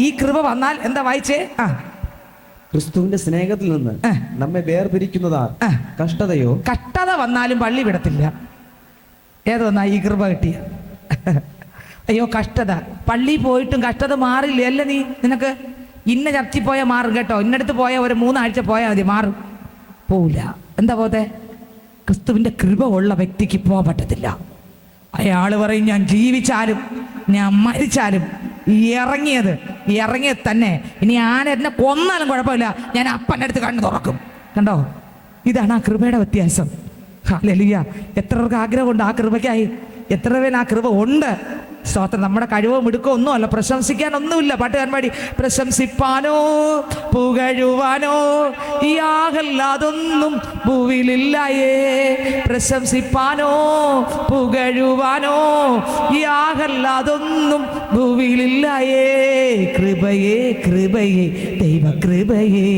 ഈ കൃപ വന്നാൽ എന്താ വായിച്ചേ?
ക്രിസ്തുവിന്റെ സ്നേഹത്തിൽ നിന്ന് നമ്മെ വേർപിരിക്കുന്നതാ കഷ്ടതയോ?
കഷ്ടത വന്നാലും പള്ളി വിടത്തില്ല. ഏതൊന്നാ ഈ കൃപ കിട്ടിയ? അയ്യോ കഷ്ടത, പള്ളി പോയിട്ടും കഷ്ടത മാറില്ല. അല്ല നിനക്ക് ഇന്ന ചർച്ചിൽ പോയാൽ മാറും കേട്ടോ, ഇന്നടുത്ത് പോയാൽ ഒരു 3 ആഴ്ച പോയാൽ മതി, മാറും. പോവില്ല. എന്താ പോത്തെ? ക്രിസ്തുവിൻ്റെ കൃപ ഉള്ള വ്യക്തിക്ക് പോകാൻ പറ്റത്തില്ല. അയാൾ പറയും, ഞാൻ ജീവിച്ചാലും ഞാൻ മരിച്ചാലും ഇറങ്ങിയത് തന്നെ, ഇനി എന്നെ കൊന്നാലും കുഴപ്പമില്ല, ഞാൻ അപ്പൻ്റെ അടുത്ത് കണ്ണു തുറക്കും. കണ്ടോ, ഇതാണ് ആ കൃപയുടെ വ്യത്യാസം. ഹല്ലേലൂയ. എത്ര പേർക്ക് ആഗ്രഹമുണ്ട് ആ കൃപയ്ക്കായി? എത്ര പേര് ആ കൃപ ഉണ്ട്? സ്തോത്രം. നമ്മുടെ കഴിവോ മിടുക്കോ ഒന്നുമല്ല, പ്രശംസിക്കാനൊന്നുമില്ല. പാട്ടുകാരൻ പാടി, പ്രശംസിപ്പാനോ പുകഴുവാനോ യാതൊന്നും ഭൂവിലില്ലായേ, പ്രശംസിപ്പാനോ പുകഴുവാനോ യാതൊന്നും ഭൂവിലില്ലായേ. കൃപയേ കൃപയേ ദൈവകൃപയേ,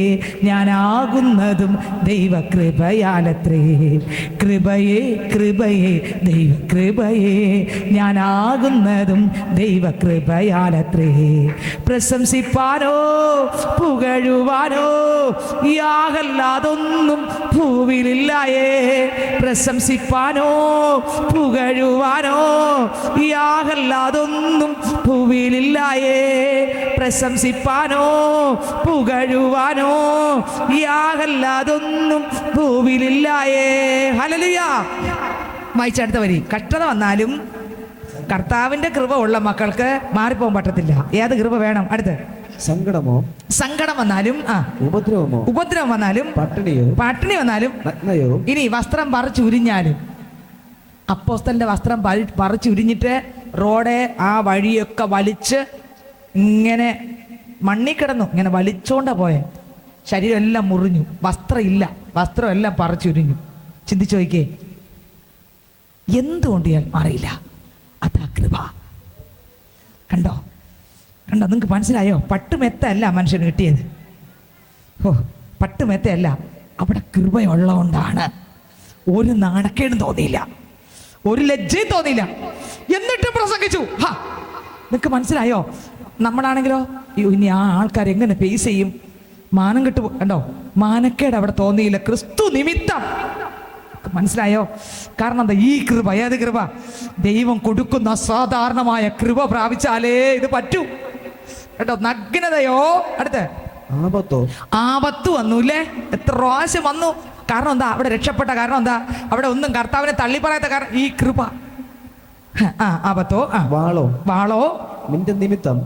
ഞാനാകുന്നതും ദൈവകൃപയാലത്രേ. കൃപയേ കൃപയേ ദൈവകൃപയേ, ഞാനാകുന്നതും ദൈവകൃപയാലത്രേ. പ്രശംസിപ്പാനോ പുകഴുവാനോ യാതൊന്നും ഭൂവിലില്ലായേ, പ്രശംസിപ്പാനോ പുകഴുവാനോ യാതൊന്നും ഭൂവിലില്ലായേ, പ്രശംസിപ്പാനോ പുകഴുവാനോ യാതൊന്നും ഭൂവിലില്ലായേ. ഹല്ലേലൂയ. വായിച്ചടുത്ത വരി. കഷ്ടത വന്നാലും കർത്താവിന്റെ കൃപ ഉള്ള മക്കൾക്ക് മാറിപ്പോകാൻ പറ്റത്തില്ല. ഏത് കൃപ വേണം? അടുത്ത് സങ്കടം വന്നാലും, ഉപദ്രവം വന്നാലും, പട്ടിണി വന്നാലും, ഇനി വസ്ത്രം പറിച്ചുരിഞ്ഞാലും. അപ്പോസ്തലന്റെ വസ്ത്രം പറിച്ചുരിഞ്ഞിട്ട് റോഡെ ആ വഴിയൊക്കെ വലിച്ച് ഇങ്ങനെ മണ്ണി കിടന്നു, ഇങ്ങനെ വലിച്ചോണ്ടാ പോയെ. ശരീരം എല്ലാം മുറിഞ്ഞു, വസ്ത്രം ഇല്ല, വസ്ത്രം എല്ലാം പറിച്ചുരിഞ്ഞു. ചിന്തിച്ചു നോക്കിയേ, എന്തുകൊണ്ട് ഞാൻ മാറിയില്ല? അതാ കൃപ. കണ്ടോ നിങ്ങൾക്ക് മനസ്സിലായോ? പട്ടുമെത്തല്ല മനുഷ്യന് കിട്ടിയത്. പട്ടുമെത്തല്ല, അവിടെ കൃപയുള്ളതുകൊണ്ടാണ്. ഒരു നാണക്കേടും തോന്നിയില്ല, ഒരു ലജ്ജയും തോന്നിയില്ല, എന്നിട്ടും പ്രസംഗിച്ചു. നിങ്ങൾക്ക് മനസ്സിലായോ? നമ്മളാണെങ്കിലോ അയ്യോ ഇനി ആ ആൾക്കാർ എങ്ങനെ ഫേസ് ചെയ്യും, മാനം കിട്ടു കണ്ടോ, മാനക്കേട് അവിടെ തോന്നിയില്ല ക്രിസ്തു നിമിത്തം. മനസ്സിലായോ? കാരണം എന്താ? ഈ കൃപ, ഏത് കൃപ? ദൈവം കൊടുക്കുന്ന അസാധാരണമായ കൃപ പ്രാപിച്ചാലേ ഇത് പറ്റൂ കേട്ടോ. നഗ്നതയോ, അടുത്ത് ആപത്ത് വന്നു ഇല്ലേ? എത്ര പ്രാവശ്യം വന്നു. കാരണം എന്താ? അവിടെ രക്ഷപ്പെട്ട കാരണം എന്താ? അവിടെ ഒന്നും കർത്താവിനെ തള്ളിപ്പറയാത്ത കാരണം ഈ കൃപ. ആപത്തോ, വാളോ
നിന്റെ നിമിത്തം.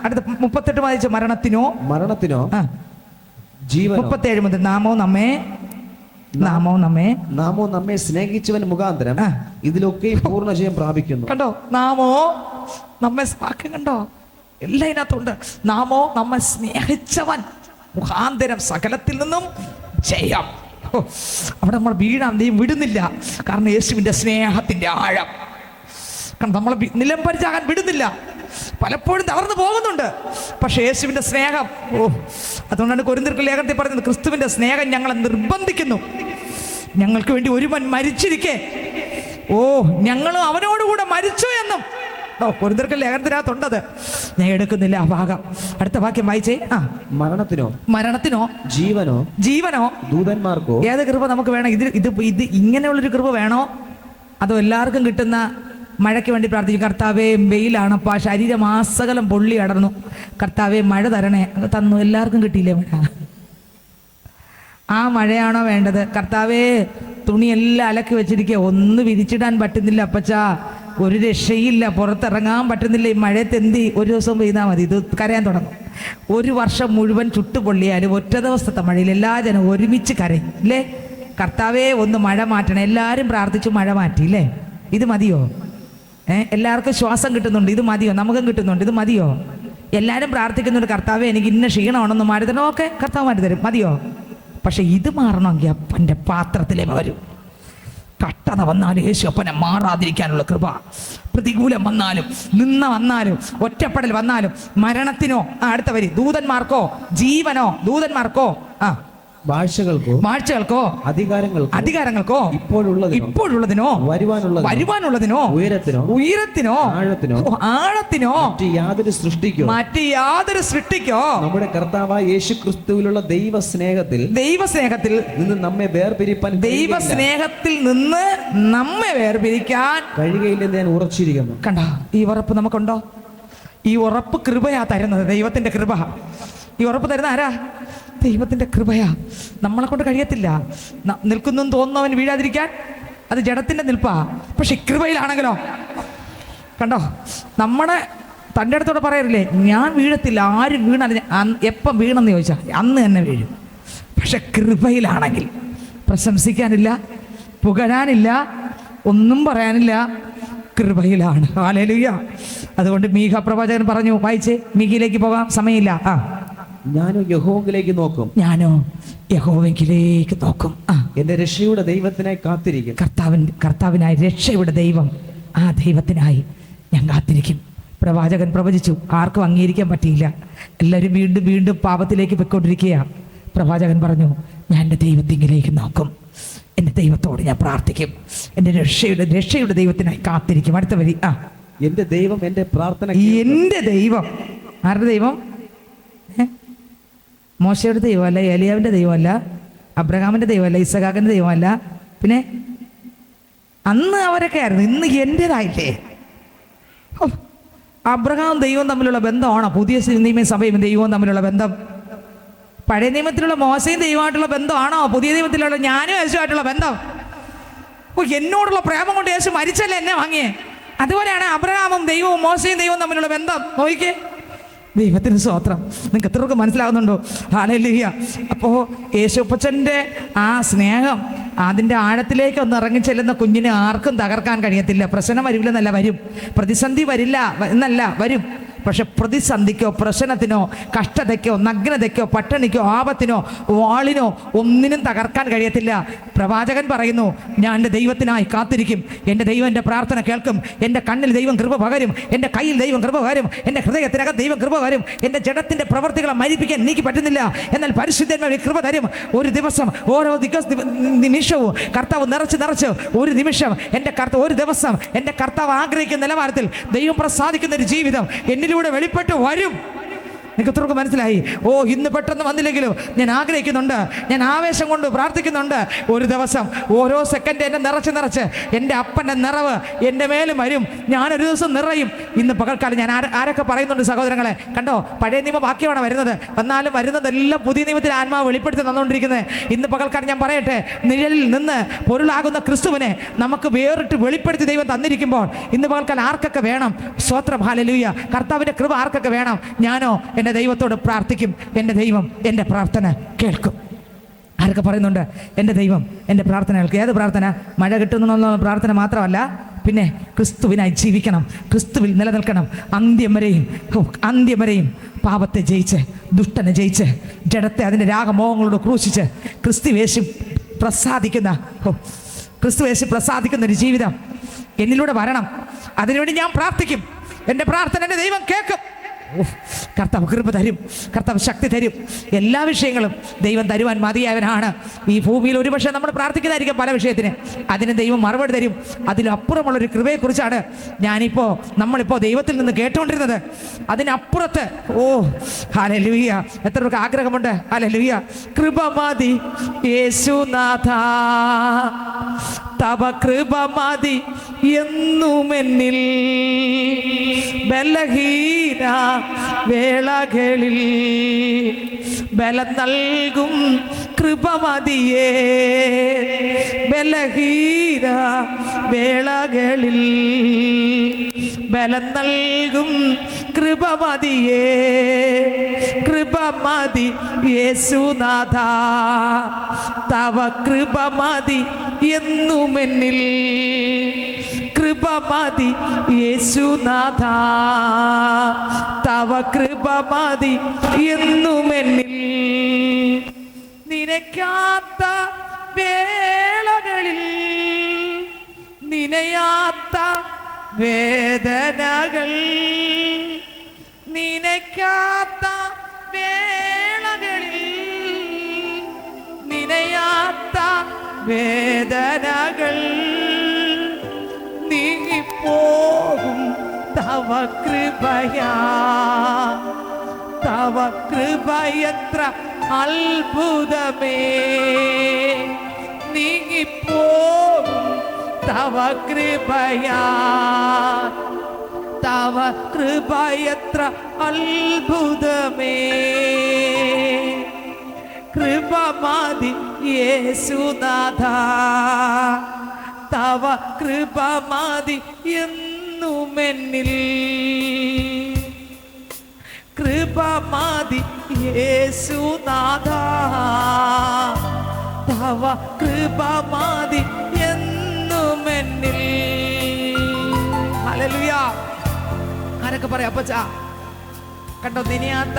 അടുത്ത 38 വായിച്ച മരണത്തിനോ 37 മുതൽ നാമോ നമ്മെ
സ്നേഹിച്ചവൻ മുഖാന്തരം ഇതിലൊക്കെ പൂർണ്ണ ജയം പ്രാപിക്കുന്നു.
കണ്ടോ? നാമോ നമ്മെ വാക്യം കണ്ടോ? എല്ലാം ഇതിനകത്തുണ്ട്. നാമോ നമ്മെ സ്നേഹിച്ചവൻ മുഖാന്തരം സകലത്തിൽ നിന്നും ജയം. അവിടെ നമ്മൾ വീഴാൻ ദൈവം വിടുന്നില്ല. കാരണം യേശുവിൻ്റെ സ്നേഹത്തിൻ്റെ ആഴം. കാരണം നമ്മളെ നിലംപരിച്ചാകാൻ വിടുന്നില്ല. പലപ്പോഴും തകർന്നു പോകുന്നുണ്ട്. പക്ഷേ യേശുവിൻ്റെ സ്നേഹം, അതുകൊണ്ടാണ് കൊരിന്ത്യർക്ക് ലേഖനത്തിൽ പറയുന്നത്, ക്രിസ്തുവിൻ്റെ സ്നേഹം ഞങ്ങളെ നിർബന്ധിക്കുന്നു. ഞങ്ങൾക്ക് വേണ്ടി ഒരുവൻ മരിച്ചിരിക്കെ ഞങ്ങളും അവനോടുകൂടെ മരിച്ചു എന്നും കൊരിന്ത്യർക്ക് ലേഖനത്തിനകത്തുണ്ടത്. ഞാൻ എടുക്കുന്നില്ല ആ ഭാഗം. അടുത്ത വാക്യം വായിച്ചേ. മരണത്തിനോ ജീവനോ
ദൂതന്മാർക്കോ.
ഏത് കൃപ നമുക്ക് വേണം? ഇത് ഇങ്ങനെയുള്ളൊരു കൃപ വേണോ? അതോ എല്ലാവർക്കും കിട്ടുന്ന മഴയ്ക്ക് വേണ്ടി പ്രാർത്ഥിക്കും? കർത്താവേ വെയിലാണപ്പാ, ശരീരമാസകലം പൊള്ളി അടർന്നു, കർത്താവേ മഴ തരണേ. തന്നു, എല്ലാവർക്കും കിട്ടിയില്ലേ മഴ? ആ മഴയാണോ വേണ്ടത്? കർത്താവേ തുണിയെല്ലാം അലക്കി വെച്ചിരിക്കുക, ഒന്ന് വിരിച്ചിടാൻ പറ്റുന്നില്ല അപ്പച്ചാ, ഒരു രക്ഷയില്ല, പുറത്തിറങ്ങാൻ പറ്റുന്നില്ല, ഈ മഴയത്ത് എന്തി? ഒരു ദിവസം പെയ്താൽ മതി, ഇത് കരയാൻ തുടങ്ങും. ഒരു വർഷം മുഴുവൻ ചുട്ടുപൊള്ളിയാലും ഒറ്റ ദിവസത്തെ മഴയിൽ എല്ലാ ജനം ഒരുമിച്ച് കരയും ഇല്ലേ? കർത്താവേ ഒന്ന് മഴ മാറ്റണം. എല്ലാവരും പ്രാർത്ഥിച്ചു, മഴ മാറ്റിയില്ലേ? ഇത് മതിയോ? എല്ലാവർക്കും ശ്വാസം കിട്ടുന്നുണ്ട്, ഇത് മതിയോ? നമുക്കും കിട്ടുന്നുണ്ട്, ഇത് മതിയോ? എല്ലാവരും പ്രാർത്ഥിക്കുന്നുണ്ട്, കർത്താവേ എനിക്ക് ഇന്ന ക്ഷീണമാണെന്ന് മാറി തരണം. ഓക്കെ, കർത്താവ് മാറ്റി തരും, മതിയോ? പക്ഷെ ഇത് മാറണമെങ്കിൽ അപ്പൻ്റെ പാത്രത്തിലേ വരും. കട്ടത വന്നാലും യേശു അപ്പനെ മാറാതിരിക്കാനുള്ള കൃപ. പ്രതികൂലം വന്നാലും, നിന്ന വന്നാലും, ഒറ്റപ്പെടൽ വന്നാലും, മരണത്തിനോ, അടുത്ത വരി, ദൂതന്മാർക്കോ ജീവനോ, ദൂതന്മാർക്കോ വാഴ്ചകൾക്കോ അധികാരങ്ങൾക്കോ ഇപ്പോഴുള്ളതിനോ വരുവാനുള്ളതിനോ ഉയരത്തിനോ ആഴത്തിനോ മറ്റ് യാതൊരു സൃഷ്ടിക്കോ
നമ്മുടെ കർത്താവായ യേശു ക്രിസ്തുവിലുള്ള ദൈവസ്നേഹത്തിൽ നിന്ന് നമ്മെ വേർപിരിക്കാൻ കഴിയുകയില്ലെന്ന് ഞാൻ ഉറച്ചിരിക്കുന്നു.
കണ്ടോ? ഈ ഉറപ്പ് നമുക്കുണ്ടോ? ഈ ഉറപ്പ് കൃപയാ തരുന്നത്, ദൈവത്തിന്റെ കൃപ. ഈ ഉറപ്പ് തരുന്ന ആരാ? ദൈവത്തിൻ്റെ കൃപയാ. നമ്മളെ കൊണ്ട് കഴിയത്തില്ല. നിൽക്കുന്നു തോന്നുന്നവൻ വീഴാതിരിക്കാൻ, അത് ജഡത്തിൻ്റെ നിൽപ്പാ. പക്ഷെ കൃപയിലാണെങ്കിലോ കണ്ടോ, നമ്മുടെ തൻ്റെ അടുത്തോടെ പറയറില്ലേ, ഞാൻ വീഴത്തില്ല, ആരും വീണാലും എപ്പം വീണെന്ന് ചോദിച്ചാൽ അന്ന് തന്നെ വീഴും. പക്ഷെ കൃപയിലാണെങ്കിൽ പ്രശംസിക്കാനില്ല, പുകഴാനില്ല, ഒന്നും പറയാനില്ല, കൃപയിലാണ്. ഹല്ലേലൂയ. അതുകൊണ്ട് മീഖ പ്രവാചകൻ പറഞ്ഞു, വായിച്ചേ, മീഖയിലേക്ക് പോകാം, സമയമില്ല.
ഞാനോ യഹോവയിലേക്ക് നോക്കും, എന്റെ രക്ഷയുടെ ദൈവത്തിനായി കാത്തിരിക്കും.
കർത്താവിനായി, രക്ഷയുടെ ദൈവം, ആ ദൈവത്തിനായി ഞാൻ കാത്തിരിക്കും. പ്രവാചകൻ പ്രവചിച്ചു, ആർക്കും അംഗീകരിക്കാൻ പറ്റിയില്ല. എല്ലാവരും വീണ്ടും വീണ്ടും പാപത്തിലേക്ക് പൊയ്ക്കൊണ്ടിരിക്കുക. പ്രവാചകൻ പറഞ്ഞു, ഞാൻ എൻ്റെ ദൈവത്തിങ്കിലേക്ക് നോക്കും, എൻ്റെ ദൈവത്തോട് ഞാൻ പ്രാർത്ഥിക്കും, എൻ്റെ രക്ഷയുടെ ദൈവത്തിനായി കാത്തിരിക്കും. അടുത്ത വരി,
എൻ്റെ ദൈവം എൻ്റെ പ്രാർത്ഥന.
എൻ്റെ ദൈവം ആരുടെ ദൈവം? മോശയുടെ ദൈവമല്ല, ഏലിയാവിൻ്റെ ദൈവമല്ല, അബ്രഹാമിൻ്റെ ദൈവമല്ല, ഇസഹാക്കിൻ്റെ ദൈവമല്ല. പിന്നെ അന്ന് അവരൊക്കെ ആയിരുന്നു, ഇന്ന് എൻ്റേതായില്ലേ? അബ്രഹാം ദൈവവും തമ്മിലുള്ള ബന്ധമാണോ പുതിയ നിയമ സഭയും ദൈവവും തമ്മിലുള്ള ബന്ധം? പഴയ നിയമത്തിലുള്ള മോശയും ദൈവമായിട്ടുള്ള ബന്ധമാണോ പുതിയ നിയമത്തിലുള്ള ഞാനും യേശുവായിട്ടുള്ള ബന്ധം? എന്നോടുള്ള പ്രേമം കൊണ്ട് യേശു മരിച്ചല്ലേ എന്നെ വാങ്ങിയേ. അതുപോലെയാണ് അബ്രഹാമും ദൈവവും മോശയും ദൈവവും തമ്മിലുള്ള ബന്ധം. നോക്കിക്കേ, ദൈവത്തിന് സ്തോത്രം. നിങ്ങൾക്ക് എത്രയൊക്കെ മനസ്സിലാകുന്നുണ്ടോ? ഹല്ലേലൂയ. അപ്പോൾ യേശുപ്പച്ചൻ്റെ ആ സ്നേഹം, അതിൻ്റെ ആഴത്തിലേക്ക് ഒന്ന് ഇറങ്ങിച്ചെല്ലുന്ന കുഞ്ഞിനെ ആർക്കും തകർക്കാൻ കഴിയത്തില്ല. പ്രശ്നം വരില്ലെന്നല്ല, വരും. പ്രതിസന്ധി വരില്ല എന്നല്ല, വരും. പക്ഷെ പ്രതിസന്ധിക്കോ പ്രശ്നത്തിനോ കഷ്ടതയ്ക്കോ നഗ്നതയ്ക്കോ പട്ടിണിക്കോ ആപത്തിനോ വാളിനോ ഒന്നിനും തകർക്കാൻ കഴിയത്തില്ല. പ്രവാചകൻ പറയുന്നു, ഞാൻ എൻ്റെ ദൈവത്തിനായി കാത്തിരിക്കും, എൻ്റെ ദൈവം എൻ്റെ പ്രാർത്ഥന കേൾക്കും, എൻ്റെ കണ്ണിൽ ദൈവം കൃപ പകരും, എൻ്റെ കയ്യിൽ ദൈവം കൃപ പകരും, എൻ്റെ ഹൃദയത്തിനകത്ത് ദൈവം കൃപ പകരും. എൻ്റെ ജഡത്തിൻ്റെ പ്രവർത്തികളെ മരിപ്പിക്കാൻ എനിക്ക് പറ്റുന്നില്ല, എന്നാൽ പരിശുദ്ധന്മാർ കൃപ തരും. ഒരു ദിവസം, ഓരോ നിമിഷവും കർത്താവ് നിറച്ച് ഒരു നിമിഷം എൻ്റെ കർത്താവ്, ഒരു ദിവസം എൻ്റെ കർത്താവ് ആഗ്രഹിക്കുന്ന നിലവാരത്തിൽ ദൈവം പ്രസാദിക്കുന്ന ഒരു ജീവിതം എന്നിൽ എന്നിലൂടെ വെളിപ്പെട്ട് വരും. നിങ്ങൾക്ക് എത്രയൊക്കെ മനസ്സിലായി? ഓ, ഇന്ന് പെട്ടെന്ന് വന്നില്ലെങ്കിലും ഞാൻ ആഗ്രഹിക്കുന്നുണ്ട്, ഞാൻ ആവേശം കൊണ്ട് പ്രാർത്ഥിക്കുന്നുണ്ട്. ഒരു ദിവസം ഓരോ സെക്കൻഡ് എന്നെ നിറച്ച് എൻ്റെ അപ്പൻ്റെ നിറവ് എൻ്റെ മേലും വരും. ഞാനൊരു ദിവസം നിറയും. ഇന്ന് പകൽക്കാലം ഞാൻ ആരൊക്കെ പറയുന്നുണ്ട് സഹോദരങ്ങളെ, കണ്ടോ, പഴയ നിയമ വാക്യമാണ് വരുന്നത്, എന്നാലും വരുന്നതെല്ലാം പുതിയ നിയമത്തിൽ ആത്മാവ് വെളിപ്പെടുത്തി തന്നുകൊണ്ടിരിക്കുന്നത്. ഇന്ന് പകൽക്കാലം ഞാൻ പറയട്ടെ, നിഴലിൽ നിന്ന് പൊരുളാകുന്ന ക്രിസ്തുവിനെ നമുക്ക് വേറിട്ട് വെളിപ്പെടുത്തി ദൈവം തന്നിരിക്കുമ്പോൾ ഇന്ന് പകൽക്കാലം ആർക്കൊക്കെ വേണം? സ്തോത്രം, ഹല്ലേലൂയ. കർത്താവിൻ്റെ കൃപ ആർക്കൊക്കെ വേണം? ഞാനോ എൻ്റെ ദൈവത്തോട് പ്രാർത്ഥിക്കും, എൻ്റെ ദൈവം എൻ്റെ പ്രാർത്ഥന കേൾക്കും. ആരൊക്കെ പറയുന്നുണ്ട് എൻ്റെ ദൈവം എൻ്റെ പ്രാർത്ഥന കേൾക്കും? ഏത് പ്രാർത്ഥന? മഴ കിട്ടുന്നുള്ള പ്രാർത്ഥന മാത്രമല്ല, പിന്നെ ക്രിസ്തുവിനായി ജീവിക്കണം, ക്രിസ്തുവിൽ നിലനിൽക്കണം, അന്ത്യം വരെയും പാപത്തെ ജയിച്ച്, ദുഷ്ടനെ ജയിച്ച്, ജഡത്തെ അതിൻ്റെ രാഗമോഹങ്ങളോട് ക്രൂശിച്ച് ക്രിസ്തുവേശു പ്രസാദിക്കുന്ന ഒരു ജീവിതം എന്നിലൂടെ വരണം. അതിനുവേണ്ടി ഞാൻ പ്രാർത്ഥിക്കും. എൻ്റെ പ്രാർത്ഥന എൻ്റെ ദൈവം കേൾക്കും. കർത്താവ് കൃപ തരും, കർത്താവ് ശക്തി തരും. എല്ലാ വിഷയങ്ങളും ദൈവം തരുവാൻ മതിയായവനാണ്. ഈ ഭൂമിയിൽ ഒരുപക്ഷെ നമ്മൾ പ്രാർത്ഥിക്കുന്നതായിരിക്കും പല വിഷയത്തിന്, അതിന് ദൈവം മറുപടി തരും. അതിലപ്പുറമുള്ളൊരു കൃപയെക്കുറിച്ചാണ് നമ്മളിപ്പോൾ ദൈവത്തിൽ നിന്ന് കേട്ടുകൊണ്ടിരുന്നത്. അതിനപ്പുറത്ത്, ഓ ഹല്ലേലൂയ, എത്ര പേർക്ക് ആഗ്രഹമുണ്ട്? ഹല്ലേലൂയ. കൃപ മതി യേശുനാഥ, തവ കൃപ മതി എന്നുമെന്നിൽ, ബലഹീന വേളകളിൽ ബലം നൽകും കൃപ മതിയേ, ബലഹീന വേളകളിൽ ബലം നൽകും കൃപ മതിയേ, കൃപ മതി യേശുനാഥ, തവ കൃപ മതി എന്നുമെന്നിൽ, കൃപ മതി യേശുനാഥ, തവ കൃപ മതി എന്നുമെന്നിൽ. നിനക്കാത്ത വേളകളിൽ നിനയാത്ത വേദനകൾ, നിനക്കാത്ത വേളകളിൽ നിനയാത്ത വേദനകൾ നീങ്ങിപ്പോകും തവ കൃപയാ, തവ കൃപയത്ര അത്ഭുതമേ, നീങ്ങിപ്പോകും തവ കൃപയാ, തവ കൃപയത്ര അത്ഭുതമേ, കൃപ മതി യേശുനാഥ, തവ കൃപ മതി എന്നുമെന്നിൽ, കൃപ മതി യേശുനാഥ, തവ കൃപ മതി എന്നുമെന്നിൽ. ഹല്ലേലൂയ. ആരൊക്കെ പറയാം? അപ്പച്ചാ, കണ്ടോ, നിനയാത്ത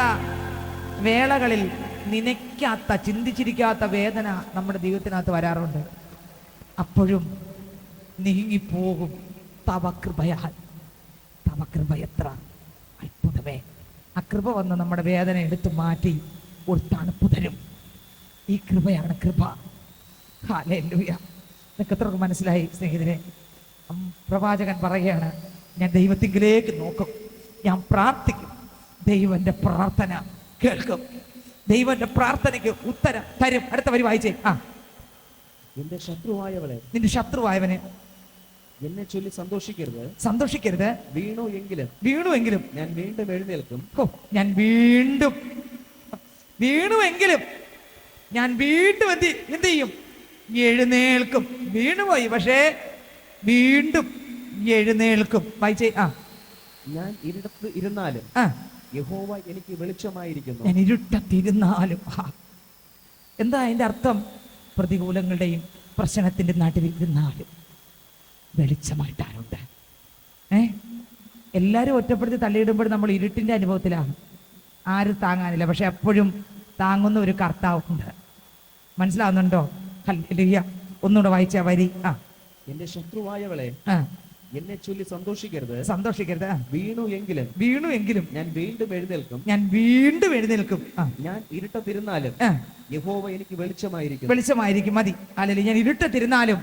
വേളകളിൽ നനയ്ക്കാത്ത, ചിന്തിച്ചിരിക്കാത്ത വേദന നമ്മുടെ ജീവിതത്തിനകത്ത് വരാറുണ്ട്. അപ്പോഴും നീങ്ങിപ്പോകും തവ കൃപയാൽ, തവ കൃപ എത്ര അത്ഭുതമേ. ആ കൃപ വന്ന് നമ്മുടെ വേദന എടുത്തു മാറ്റി ഒരു തണുപ്പ് തരും. ഈ കൃപയാണ് കൃപ. ഹല്ലേലൂയ. നിങ്ങൾക്ക് എത്ര മനസ്സിലായി സ്നേഹിതരെ? പ്രവാചകൻ പറയുകയാണ്, ഞാൻ ദൈവത്തിങ്കിലേക്ക് നോക്കും, ഞാൻ പ്രാർത്ഥിക്കും, ദൈവം എൻ്റെ പ്രാർത്ഥന കേൾക്കും, ദൈവം എൻ്റെ പ്രാർത്ഥനയ്ക്ക് ഉത്തരം തരും. അടുത്ത വരി വായിച്ചേ.
നിന്റെ ശത്രുവായവളെ,
നിന്റെ ശത്രുവായവനെ
എന്നെ ചൊല്ലി സന്തോഷിക്കരുത്,
സന്തോഷിക്കരുത്.
വീണു എങ്കിലും ഞാൻ വീണ്ടും എഴുന്നേൽക്കും.
ഞാൻ വീണ്ടും വീണുവെങ്കിലും ഞാൻ വീണ്ടും എന്ത് ചെയ്യും? എഴുന്നേൽക്കും. വീണുപോയി, പക്ഷേ വീണ്ടും എഴുന്നേൽക്കും. വായിച്ചേ.
ഞാൻ ഇരുട്ടത്ത് ഇരുന്നാലും യഹോവ എനിക്ക് വെളിച്ചമായിരിക്കുന്നു.
ഞാൻ ഇരുട്ടത്തിരുന്നാലും. എന്താ അതിന്റെ അർത്ഥം? പ്രതികൂലങ്ങളുടെയും പ്രശ്നത്തിന്റെ നാട്ടിൽ ഇരുന്നാലും വെളിച്ചമായിട്ട് ആരുണ്ട്? എല്ലാവരും ഒറ്റപ്പെടുത്തി തള്ളിയിടുമ്പോൾ നമ്മൾ ഇരുട്ടിന്റെ അനുഭവത്തിലാണ്, ആരും താങ്ങാനില്ല. പക്ഷെ എപ്പോഴും താങ്ങുന്ന ഒരു കർത്താവുണ്ട്. മനസ്സിലാവുന്നുണ്ടോ? ഹല്ലേലൂയ. ഒന്നുകൂടെ വായിച്ച വരി.
എന്റെ ശത്രുവായവളെ, എന്നെ ചൊല്ലി സന്തോഷിക്കരുത്. വീണു എങ്കിലും ഞാൻ വീണ്ടും എഴുന്നേൽക്കും. ഞാൻ ഇരുട്ടത്തിരുന്നാലും യഹോവ എനിക്ക് വെളിച്ചമായിരിക്കും.
മതി. അല്ലെങ്കിൽ ഞാൻ ഇരുട്ടത്തിരുന്നാലും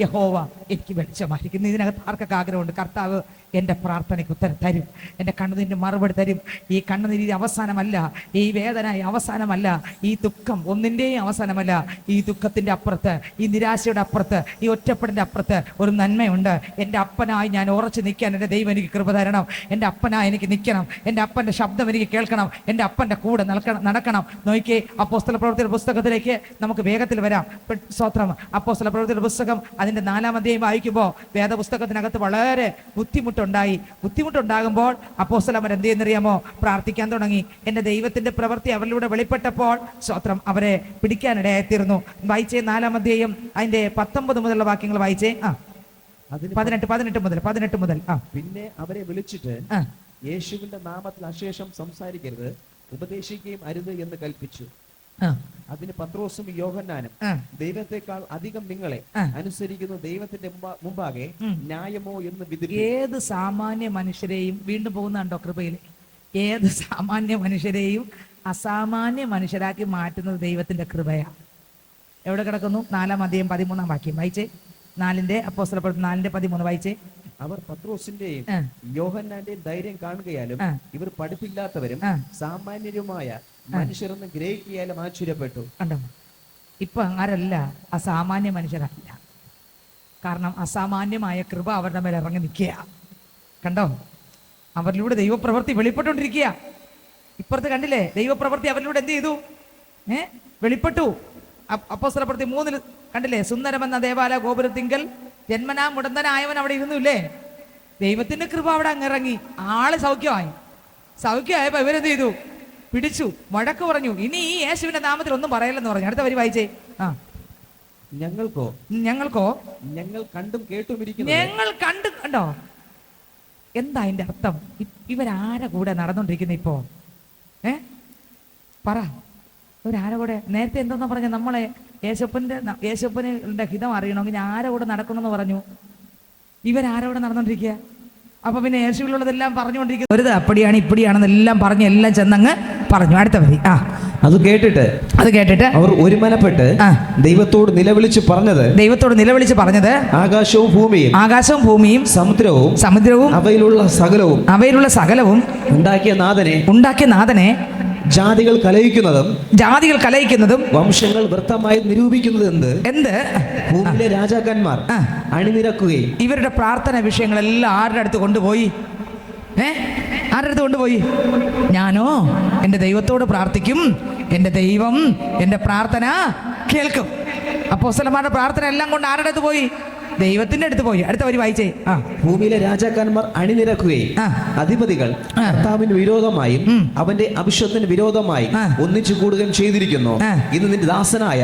യഹോവ എനിക്ക് വെളിച്ചമായിരിക്കുന്നു. ഇതിനകത്ത് ആർക്കൊക്കെ ആഗ്രഹമുണ്ട് കർത്താവ് എൻ്റെ പ്രാർത്ഥനയ്ക്ക് ഉത്തരം തരും, എൻ്റെ കണ്ണുനീരിന് മറുപടി തരും. ഈ കണ്ണുനീര് അവസാനമല്ല, ഈ വേദന അവസാനമല്ല, ഈ ദുഃഖം ഒന്നിൻ്റെയും അവസാനമല്ല. ഈ ദുഃഖത്തിൻ്റെ അപ്പുറത്ത്, ഈ നിരാശയുടെ അപ്പുറത്ത്, ഈ ഒറ്റപ്പെടിൻ്റെ അപ്പുറത്ത് ഒരു നന്മയുണ്ട്. എൻ്റെ അപ്പനായി ഞാൻ ഉറച്ചു നിൽക്കാൻ എൻ്റെ ദൈവം എനിക്ക് കൃപ തരണം. എൻ്റെ അപ്പനായി എനിക്ക് നിൽക്കണം, എൻ്റെ അപ്പൻ്റെ ശബ്ദം എനിക്ക് കേൾക്കണം, എൻ്റെ അപ്പൻ്റെ കൂടെ നടക്കണം. നോക്കിയേ, അപ്പോസ്തല പ്രവൃത്തിയുടെ പുസ്തകത്തിലേക്ക് നമുക്ക് വേഗത്തിൽ വരാം. സ്തോത്രം. അപ്പോസ്തല പ്രവൃത്തിയുടെ പുസ്തകം അതിൻ്റെ 4-ാം അധ്യായം വായിക്കുമ്പോൾ വേദപുസ്തകത്തിനകത്ത് വളരെ ബുദ്ധിമുട്ടുണ്ടാകുമ്പോൾ അപ്പോസ്തലന്മാർ എന്ത് ചെയ്യുന്നറിയാമോ? പ്രാർത്ഥിക്കാൻ തുടങ്ങി. എൻ്റെ ദൈവത്തിൻ്റെ പ്രവൃത്തി അവരിലൂടെ വെളിപ്പെട്ടപ്പോൾ സ്തോത്രം അവരെ പിടിക്കാനിടയായിത്തീർന്നു. വായിച്ചേ 4-ാം അധ്യായം അതിൻ്റെ 19 മുതലുള്ള വാക്യങ്ങൾ വായിച്ചേ. 18 മുതൽ.
പിന്നെ അവരെ വിളിച്ചിട്ട് യേശുവിന്റെ നാമത്തിൽ അശേഷം സംസാരിക്കരുത്, ഉപദേശിക്കുകയും അരുത് എന്ന് കൽപ്പിച്ചു. അതിന് പത്രോസും യോഹന്നാനും, ദൈവത്തെക്കാൾ അധികം നിങ്ങളെ അനുസരിക്കുന്ന ദൈവത്തിന്റെ മുമ്പാകെ ന്യായമോ എന്ന് വിധിച്ചു.
ഏത് സാമാന്യ മനുഷ്യരെയും, വീണ്ടും പോകുന്നുണ്ടോ കൃപയിൽ, ഏത് സാമാന്യ മനുഷ്യരെയും അസാമാന്യ മനുഷ്യരാക്കി മാറ്റുന്നത് ദൈവത്തിന്റെ കൃപയാ. എവിടെ കിടക്കുന്നു? 4-ാം അധ്യായം 13-ാം വാക്യം വായിച്ചേ. 4-ന്റെ അപ്പോസ്തലപ്രവൃത്തി 4-13 വായിച്ചേ.
അവർ പത്രോസിന്റെയും യോഹന്നാന്റെയും ധൈര്യം കാണുകയാലും ഇവർ പഠിപ്പില്ലാത്തവരും സാമാന്യരുമായ മനുഷ്യരെന്ന് ഗ്രഹിക്കാലും ആശ്ചര്യപ്പെട്ടു.
കണ്ടോ, ഇപ്പൊ ആരല്ല, അസാമാന്യ മനുഷ്യരല്ല. കാരണം അസാമാന്യമായ കൃപ അവരുടെ മേലെ ഇറങ്ങി നിൽക്കുക. കണ്ടോ, അവരിലൂടെ ദൈവപ്രവൃത്തി വെളിപ്പെട്ടുകൊണ്ടിരിക്കുക. ഇപ്പുറത്ത് കണ്ടില്ലേ, ദൈവപ്രവൃത്തി അവരിലൂടെ എന്ത് ചെയ്തു? വെളിപ്പെട്ടു. അപ്പോസ്തലപ്രവൃത്തി 3-ൽ കണ്ടില്ലേ, സുന്ദരമെന്ന ദേവാലയ ഗോപുരത്തിങ്കൽ ജന്മനാ മുടന്തനായവൻ അവിടെ ഇരുന്നില്ലേ? ദൈവത്തിന്റെ കൃപ അവിടെ അങ്ങിറങ്ങി, ആള് സൗഖ്യമായപ്പോ ഇവരെന്ത് ചെയ്തു? പിടിച്ചു, വഴക്ക് പറഞ്ഞു. ഇനി ഈ യേശുവിന്റെ നാമത്തിൽ ഒന്നും പറയല്ലെന്ന് പറഞ്ഞു. അടുത്ത വരി വായിച്ചേ.
ഞങ്ങൾക്കോ ഞങ്ങൾ കണ്ടും കേട്ടും ഇരിക്കുന്നു.
ഞങ്ങൾ കണ്ടോ? എന്താ അതിന്റെ അർത്ഥം? ഇവരാരെ കൂടെ നടന്നുകൊണ്ടിരിക്കുന്ന ഇപ്പോ? പറ, ഇവരാരെ കൂടെ? നേരത്തെ എന്തോന്നാ പറഞ്ഞ? നമ്മളെ യേശപ്പന്റെ ഹിതം അറിയണമെങ്കിൽ ഞാൻ ആരെ കൂടെ നടക്കണമെന്ന് പറഞ്ഞു. ഇവരാരെ കൂടെ നടന്നുകൊണ്ടിരിക്കുക? അപ്പൊ പിന്നെ യേശുവിലുള്ളതെല്ലാം പറഞ്ഞുകൊണ്ടിരിക്കുന്നത് ഒരു അപ്പടിയാണ് ഇപ്പടിയാണെന്നെല്ലാം പറഞ്ഞ് എല്ലാം ചെന്നങ്ങ് പറഞ്ഞു. അടുത്ത വരി.
അത് കേട്ടിട്ട് അവർ ഒരുമനപ്പെട്ട് ദൈവത്തോട് നിലവിളിച്ച് പറഞ്ഞത് ആകാശവും ഭൂമിയും സമുദ്രവും അവയിലുള്ള സകലവും ഉണ്ടാക്കിയ നാഥനെ ജാതികൾ കലയിക്കുന്നതും വംശങ്ങൾ വൃത്തമായി നിരൂപിക്കുന്നത് എന്ത് ഭൂമിയിലെ രാജാക്കന്മാർ അണിനിരക്കുകയും.
ഇവരുടെ പ്രാർത്ഥന വിഷയങ്ങളെല്ലാം ആരുടെ അടുത്ത് കൊണ്ടുപോയി? ആരുടെ അടുത്ത് കൊണ്ടുപോയി? ഞാനോ എൻ്റെ ദൈവത്തോട് പ്രാർത്ഥിക്കും, എൻ്റെ ദൈവം എൻ്റെ പ്രാർത്ഥന കേൾക്കും. അപ്പോസ്തലന്മാരുടെ പ്രാർത്ഥന എല്ലാം കൊണ്ട് ആരുടെ അടുത്ത് പോയി? ദൈവത്തിന്റെ അടുത്ത് പോയി. അടുത്ത വരി വായിച്ചേ.
ഭൂമിയിലെ രാജാക്കന്മാർ അണിനിരക്കുകയും അധിപതികൾ കർത്താവിന് വിരോധമായും അവന്റെ അഭിഷേകത്തിന് വിരോധമായും ഒന്നിച്ചു കൂടുകയും ചെയ്തിരിക്കുന്നു. ഇന്ന് നിന്റെ ദാസനായ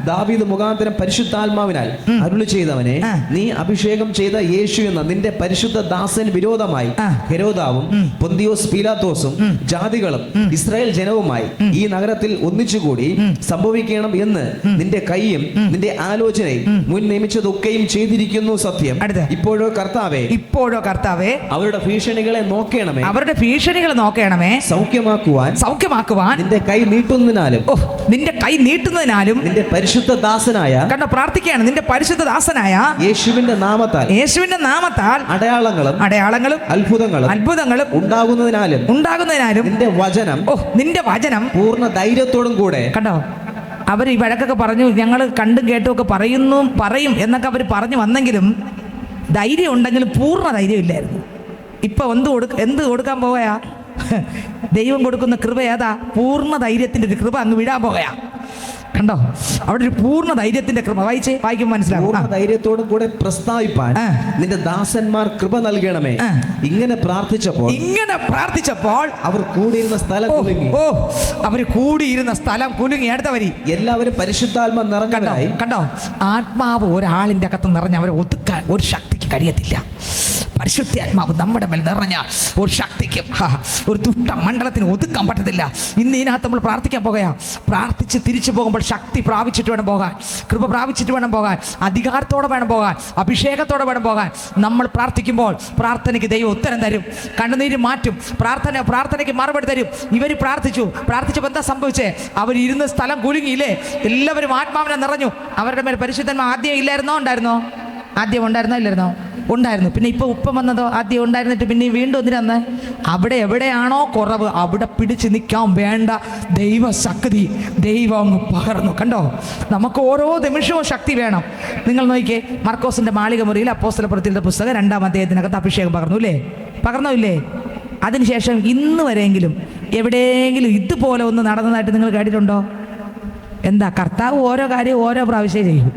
ദാവീദ് മുഖാന്തരം പരിശുദ്ധാത്മാവിനാൽ അരുളി ചെയ്തവനെ, നീ അഭിഷേകം ചെയ്ത യേശു എന്ന നിന്റെ പരിശുദ്ധ ദാസന് വിരോധമായി ഹെരോദാവും പൊന്തിയോസ് പീലാത്തോസും ജാതികളും ഇസ്രായേൽ ജനവുമായി ഈ നഗരത്തിൽ ഒന്നിച്ചുകൂടി സംഭവിക്കണം എന്ന് നിന്റെ കൈയും നിന്റെ ആലോചനയും മുൻ നിയമിച്ചതൊക്കെയും ചെയ്തിരിക്കുന്നു. സത്യം. ഇപ്പോഴോ കർത്താവേ അവരുടെ ഭീഷണികളെ നോക്കണമേ. സൗഖ്യമാക്കുവാൻ നിന്റെ കൈ നീട്ടുന്നതിനാലും നിന്റെ പരിശുദ്ധ ദാസനായ,
കണ്ടോ, പ്രാർത്ഥിക്കുകയാണ്, നിന്റെ പരിശുദ്ധ ദാസനായ
യേശുവിന്റെ നാമത്താൽ അടയാളങ്ങളും അത്ഭുതങ്ങളും ഉണ്ടാകുന്നതിനാലും നിന്റെ വചനം പൂർണ്ണ ധൈര്യത്തോടും കൂടെ.
കണ്ടോ, അവർ ഈ വഴക്കൊക്കെ പറഞ്ഞു, ഞങ്ങൾ കണ്ടും കേട്ടുമൊക്കെ പറയും എന്നൊക്കെ അവർ പറഞ്ഞു വന്നെങ്കിലും ധൈര്യം ഉണ്ടെങ്കിലും പൂർണ്ണ ധൈര്യമില്ലായിരുന്നു. ഇപ്പൊ എന്ത് കൊടുക്കാൻ പോവുകയാ? ദൈവം കൊടുക്കുന്ന കൃപ ഏതാ? പൂർണ്ണ ധൈര്യത്തിന്റെ ഒരു കൃപ അങ്ങ് വിടാൻ പോവുകയാ. കണ്ടോ, അവിടെ ഒരു പൂർണ്ണ ധൈര്യത്തിന്റെ കൃപ വായിക്കുമ്പോൾ മനസ്സിലാവും.
പൂർണ്ണ ധൈര്യത്തോടും കൂടെ പ്രസ്താവിപ്പാൻ നിന്റെ ദാസന്മാർ കൃപ നൽകണമേ. ഇങ്ങനെ പ്രാർത്ഥിച്ചപ്പോൾ അവർ കൂടിയിരുന്ന സ്ഥലം കുലുങ്ങി.
അവര് കൂടിയിരുന്ന സ്ഥലം കുലുങ്ങി. അടുത്ത വരി.
എല്ലാവരും പരിശുദ്ധാത്മ നിറഞ്ഞവരായി.
കണ്ടോ, ആത്മാവ് ഒരാളിന്റെ അകത്ത് നിറഞ്ഞ അവരെ ഒതുക്കാൻ ഒരു ശക്തിക്ക് കഴിയത്തില്ല. പരിശുദ്ധാത്മാവ് നമ്മുടെ മേൽ നിറഞ്ഞ ഒരു ശക്തിക്കും ഒരു ദുഷ്ട മണ്ഡലത്തിന് ഒതുക്കാൻ പറ്റത്തില്ല. ഇന്ന് ഇതിനകത്ത് നമ്മൾ പ്രാർത്ഥിക്കാൻ പോകുകയാണ്. പ്രാർത്ഥിച്ച് തിരിച്ചു പോകുമ്പോൾ ശക്തി പ്രാപിച്ചിട്ട് വേണം പോകാൻ, കൃപ പ്രാപിച്ചിട്ട് വേണം പോകാൻ, അധികാരത്തോടെ വേണം പോകാൻ, അഭിഷേകത്തോടെ വേണം പോകാൻ. നമ്മൾ പ്രാർത്ഥിക്കുമ്പോൾ പ്രാർത്ഥനയ്ക്ക് ദൈവം ഉത്തരം തരും, കണ്ണുനീര് മാറ്റും, പ്രാർത്ഥനയ്ക്ക് മറുപടി തരും. ഇവർ പ്രാർത്ഥിച്ചപ്പോൾ എന്താ സംഭവിച്ചേ? അവർ ഇരുന്ന സ്ഥലം കുലുങ്ങിയില്ലേ? എല്ലാവരും ആത്മാവിനെ നിറഞ്ഞു. അവരുടെ മേൽ പരിശുദ്ധന്മാർ ആദ്യം ഇല്ലായിരുന്നോ? ഉണ്ടായിരുന്നോ?
ആദ്യം ഉണ്ടായിരുന്നോ ഇല്ലായിരുന്നോ? ഉണ്ടായിരുന്നു. പിന്നെ ഇപ്പോൾ ഉപ്പം വന്നതോ? ആദ്യം ഉണ്ടായിരുന്നിട്ട് പിന്നെ വീണ്ടും എന്തിനന്ന്? അവിടെ എവിടെയാണോ കുറവ് അവിടെ പിടിച്ച് നിൽക്കാൻ വേണ്ട ദൈവശക്തി ദൈവം അങ്ങ് പകർന്നു. കണ്ടോ, നമുക്ക് ഓരോ നിമിഷവും ശക്തി വേണം. നിങ്ങൾ നോക്കിയേ, മർക്കോസിൻ്റെ മാളിക മുറിയിൽ അപ്പോസ്തലപ്രവൃത്തികളുടെ പുസ്തകം 2-ാം അധ്യായത്തിനകത്ത് അഭിഷേകം പകർന്നു ഇല്ലേ? പകർന്നോ ഇല്ലേ? അതിനുശേഷം ഇന്ന് വരെയെങ്കിലും എവിടെയെങ്കിലും ഇതുപോലെ ഒന്ന് നടന്നതായിട്ട് നിങ്ങൾ കേട്ടിട്ടുണ്ടോ? എന്താ, കർത്താവ് ഓരോ കാര്യം ഓരോ പ്രാവശ്യം ചെയ്യും.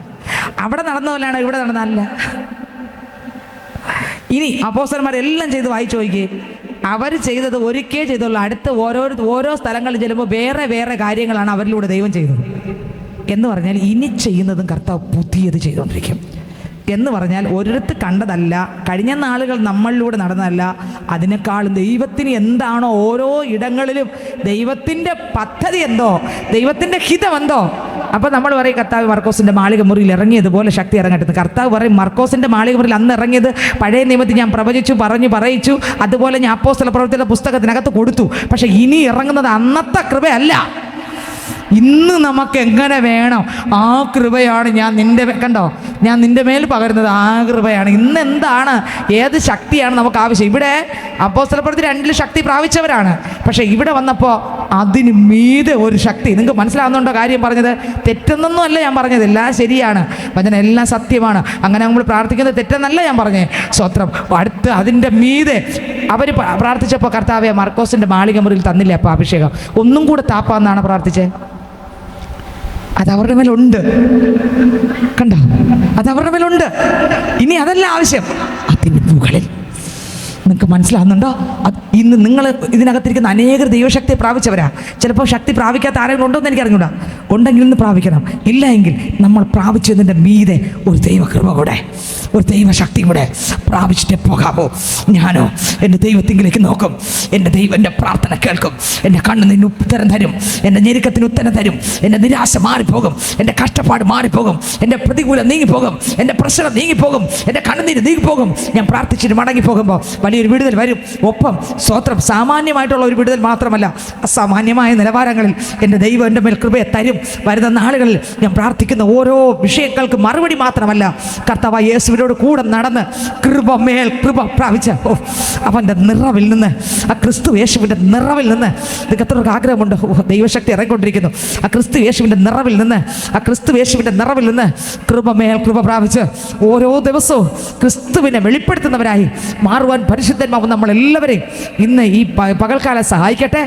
അവിടെ നടന്ന പോലെയാണോ ഇവിടെ നടന്നല്ല. ഇനി അപ്പോസ്തലന്മാരെല്ലാം ചെയ്ത് വായിച്ചു നോക്കിയേ. അവർ ചെയ്തത് ഒരിക്കേ ചെയ്തുള്ളൂ. അടുത്ത ഓരോ സ്ഥലങ്ങളിൽ ചെല്ലുമ്പോൾ വേറെ വേറെ കാര്യങ്ങളാണ് അവരിലൂടെ ദൈവം ചെയ്തത്. എന്ന് പറഞ്ഞാൽ ഇനി ചെയ്യുന്നതും കർത്താവ് പുതിയത് ചെയ്തുകൊണ്ടിരിക്കും. എന്ന് പറഞ്ഞാൽ ഒരിടത്ത് കണ്ടതല്ല, കഴിഞ്ഞ നാളുകൾ നമ്മളിലൂടെ നടന്നതല്ല, അതിനേക്കാളും ദൈവത്തിന് എന്താണോ ഓരോ ഇടങ്ങളിലും ദൈവത്തിൻ്റെ പദ്ധതി എന്തോ, ദൈവത്തിൻ്റെ ഹിതം എന്തോ. അപ്പോൾ നമ്മൾ പറയും കർത്താവ് മർക്കോസിൻ്റെ മാളിക മുറിയിൽ ഇറങ്ങിയതുപോലെ ശക്തി ഇറങ്ങട്ടെ. കർത്താവ് പറയും മർക്കോസിൻ്റെ മാളിക മുറിയിൽ അന്ന് ഇറങ്ങിയത് പഴയ നിയമത്തിൽ ഞാൻ പ്രവചിച്ചു പറയിച്ചു, അതുപോലെ ഞാൻ അപ്പോസ്തല പ്രവൃത്തിയുടെ പുസ്തകത്തിനകത്ത് കൊടുത്തു. പക്ഷേ ഇനി ഇറങ്ങുന്നത് അന്നത്തെ കൃപയല്ല, ഇന്ന് നമുക്ക് എങ്ങനെ വേണം ആ കൃപയാണ് ഞാൻ നിന്റെ മേൽ പകരുന്നത്. ആ കൃപയാണ് ഇന്ന്. എന്താണ്, ഏത് ശക്തിയാണ് നമുക്ക് ആവശ്യം? ഇവിടെ അപ്പോസ്തലപ്രവൃത്തി 2 ശക്തി പ്രാപിച്ചവരാണ്. പക്ഷെ ഇവിടെ വന്നപ്പോൾ അതിന് മീതെ ഒരു ശക്തി. നിങ്ങൾക്ക് മനസ്സിലാവുന്നുണ്ടോ കാര്യം പറഞ്ഞത്? തെറ്റെന്നൊന്നും അല്ല ഞാൻ പറഞ്ഞത്, എല്ലാം ശരിയാണ്, വചനം എല്ലാം സത്യമാണ്. അങ്ങനെ നമ്മൾ പ്രാർത്ഥിക്കുന്നത് തെറ്റെന്നല്ല ഞാൻ പറഞ്ഞേ. സ്വത്രം അടുത്ത് അതിൻ്റെ മീതെ അവർ പ്രാർത്ഥിച്ചപ്പോൾ കർത്താവെ മർക്കോസിൻ്റെ മാളിക മുറിയിൽ തന്നില്ലേ അപ്പോൾ അഭിഷേകം, ഒന്നും കൂടെ താപ്പാന്നാണ് പ്രാർത്ഥിച്ചത്. അതവരുടെ മേലുണ്ട്. കണ്ടോ, അതവരുടെ മേലുണ്ട്. ഇനി അതല്ല ആവശ്യം, അതിന് മുകളിൽ. നിങ്ങൾക്ക് മനസ്സിലാവുന്നുണ്ടോ? ഇന്ന് നിങ്ങൾ ഇതിനകത്തിരിക്കുന്ന അനേകർ ദൈവശക്തി പ്രാപിച്ചവരാ. ചിലപ്പോൾ ശക്തി പ്രാപിക്കാത്ത ആരെങ്കിലും ഉണ്ടോ എന്ന് എനിക്ക് അറിഞ്ഞൂടാ. ഉണ്ടെങ്കിൽ ഇന്ന് പ്രാപിക്കണം. ഇല്ല എങ്കിൽ നമ്മൾ പ്രാപിച്ചതിൻ്റെ മീതെ ഒരു ദൈവകൃപ കൂടെ, ഒരു ദൈവശക്തി കൂടെ പ്രാപിച്ചിട്ടേ പോകാമോ. ഞാനോ എൻ്റെ ദൈവത്തിങ്കിലേക്ക് നോക്കും, എൻ്റെ ദൈവം എൻ്റെ പ്രാർത്ഥന കേൾക്കും, എൻ്റെ കണ്ണിന് ഉത്തരം തരും, എൻ്റെ ഞെരുക്കത്തിന് ഉത്തരം തരും, എൻ്റെ നിരാശ മാറിപ്പോകും, എൻ്റെ കഷ്ടപ്പാട് മാറിപ്പോകും, എൻ്റെ പ്രതികൂലം നീങ്ങിപ്പോകും, എൻ്റെ പ്രശ്നം നീങ്ങിപ്പോകും, എൻ്റെ കണ്ണുനീര് നീങ്ങിപ്പോകും. ഞാൻ പ്രാർത്ഥിച്ചിട്ട് മടങ്ങിപ്പോകുമ്പോൾ വലിയൊരു വിടുതൽ വരും. ഒപ്പം സ്വത്രം സാമാന്യമായിട്ടുള്ള ഒരു വിടുതൽ മാത്രമല്ല, അസാമാന്യമായ നിലവാരങ്ങളിൽ എൻ്റെ ദൈവം എൻ്റെ മേൽ കൃപയെ തരും. വരുന്ന നാളുകളിൽ ഞാൻ പ്രാർത്ഥിക്കുന്ന ഓരോ വിഷയങ്ങൾക്ക് മറുപടി മാത്രമല്ല, കർത്താവായ യേശുവിനോട് കൂടെ നടന്ന് കൃപ പ്രാപിച്ച അവൻ്റെ നിറവിൽ നിന്ന്, ആ ക്രിസ്തു യേശുവിൻ്റെ നിറവിൽ നിന്ന്, ഇതൊക്കെ എത്രയൊക്കെ ആഗ്രഹമുണ്ട്. ദൈവശക്തി ഇറങ്ങിക്കൊണ്ടിരിക്കുന്നു. ആ ക്രിസ്തു യേശുവിൻ്റെ നിറവിൽ നിന്ന് കൃപ പ്രാപിച്ച് ഓരോ ദിവസവും ക്രിസ്തുവിനെ വെളിപ്പെടുത്തുന്നവരായി മാറുവാൻ പരിശുദ്ധന്മാവ് നമ്മളെല്ലാവരെയും ഇന്ന് ഈ പകൽക്കാലം സഹായിക്കട്ടെ.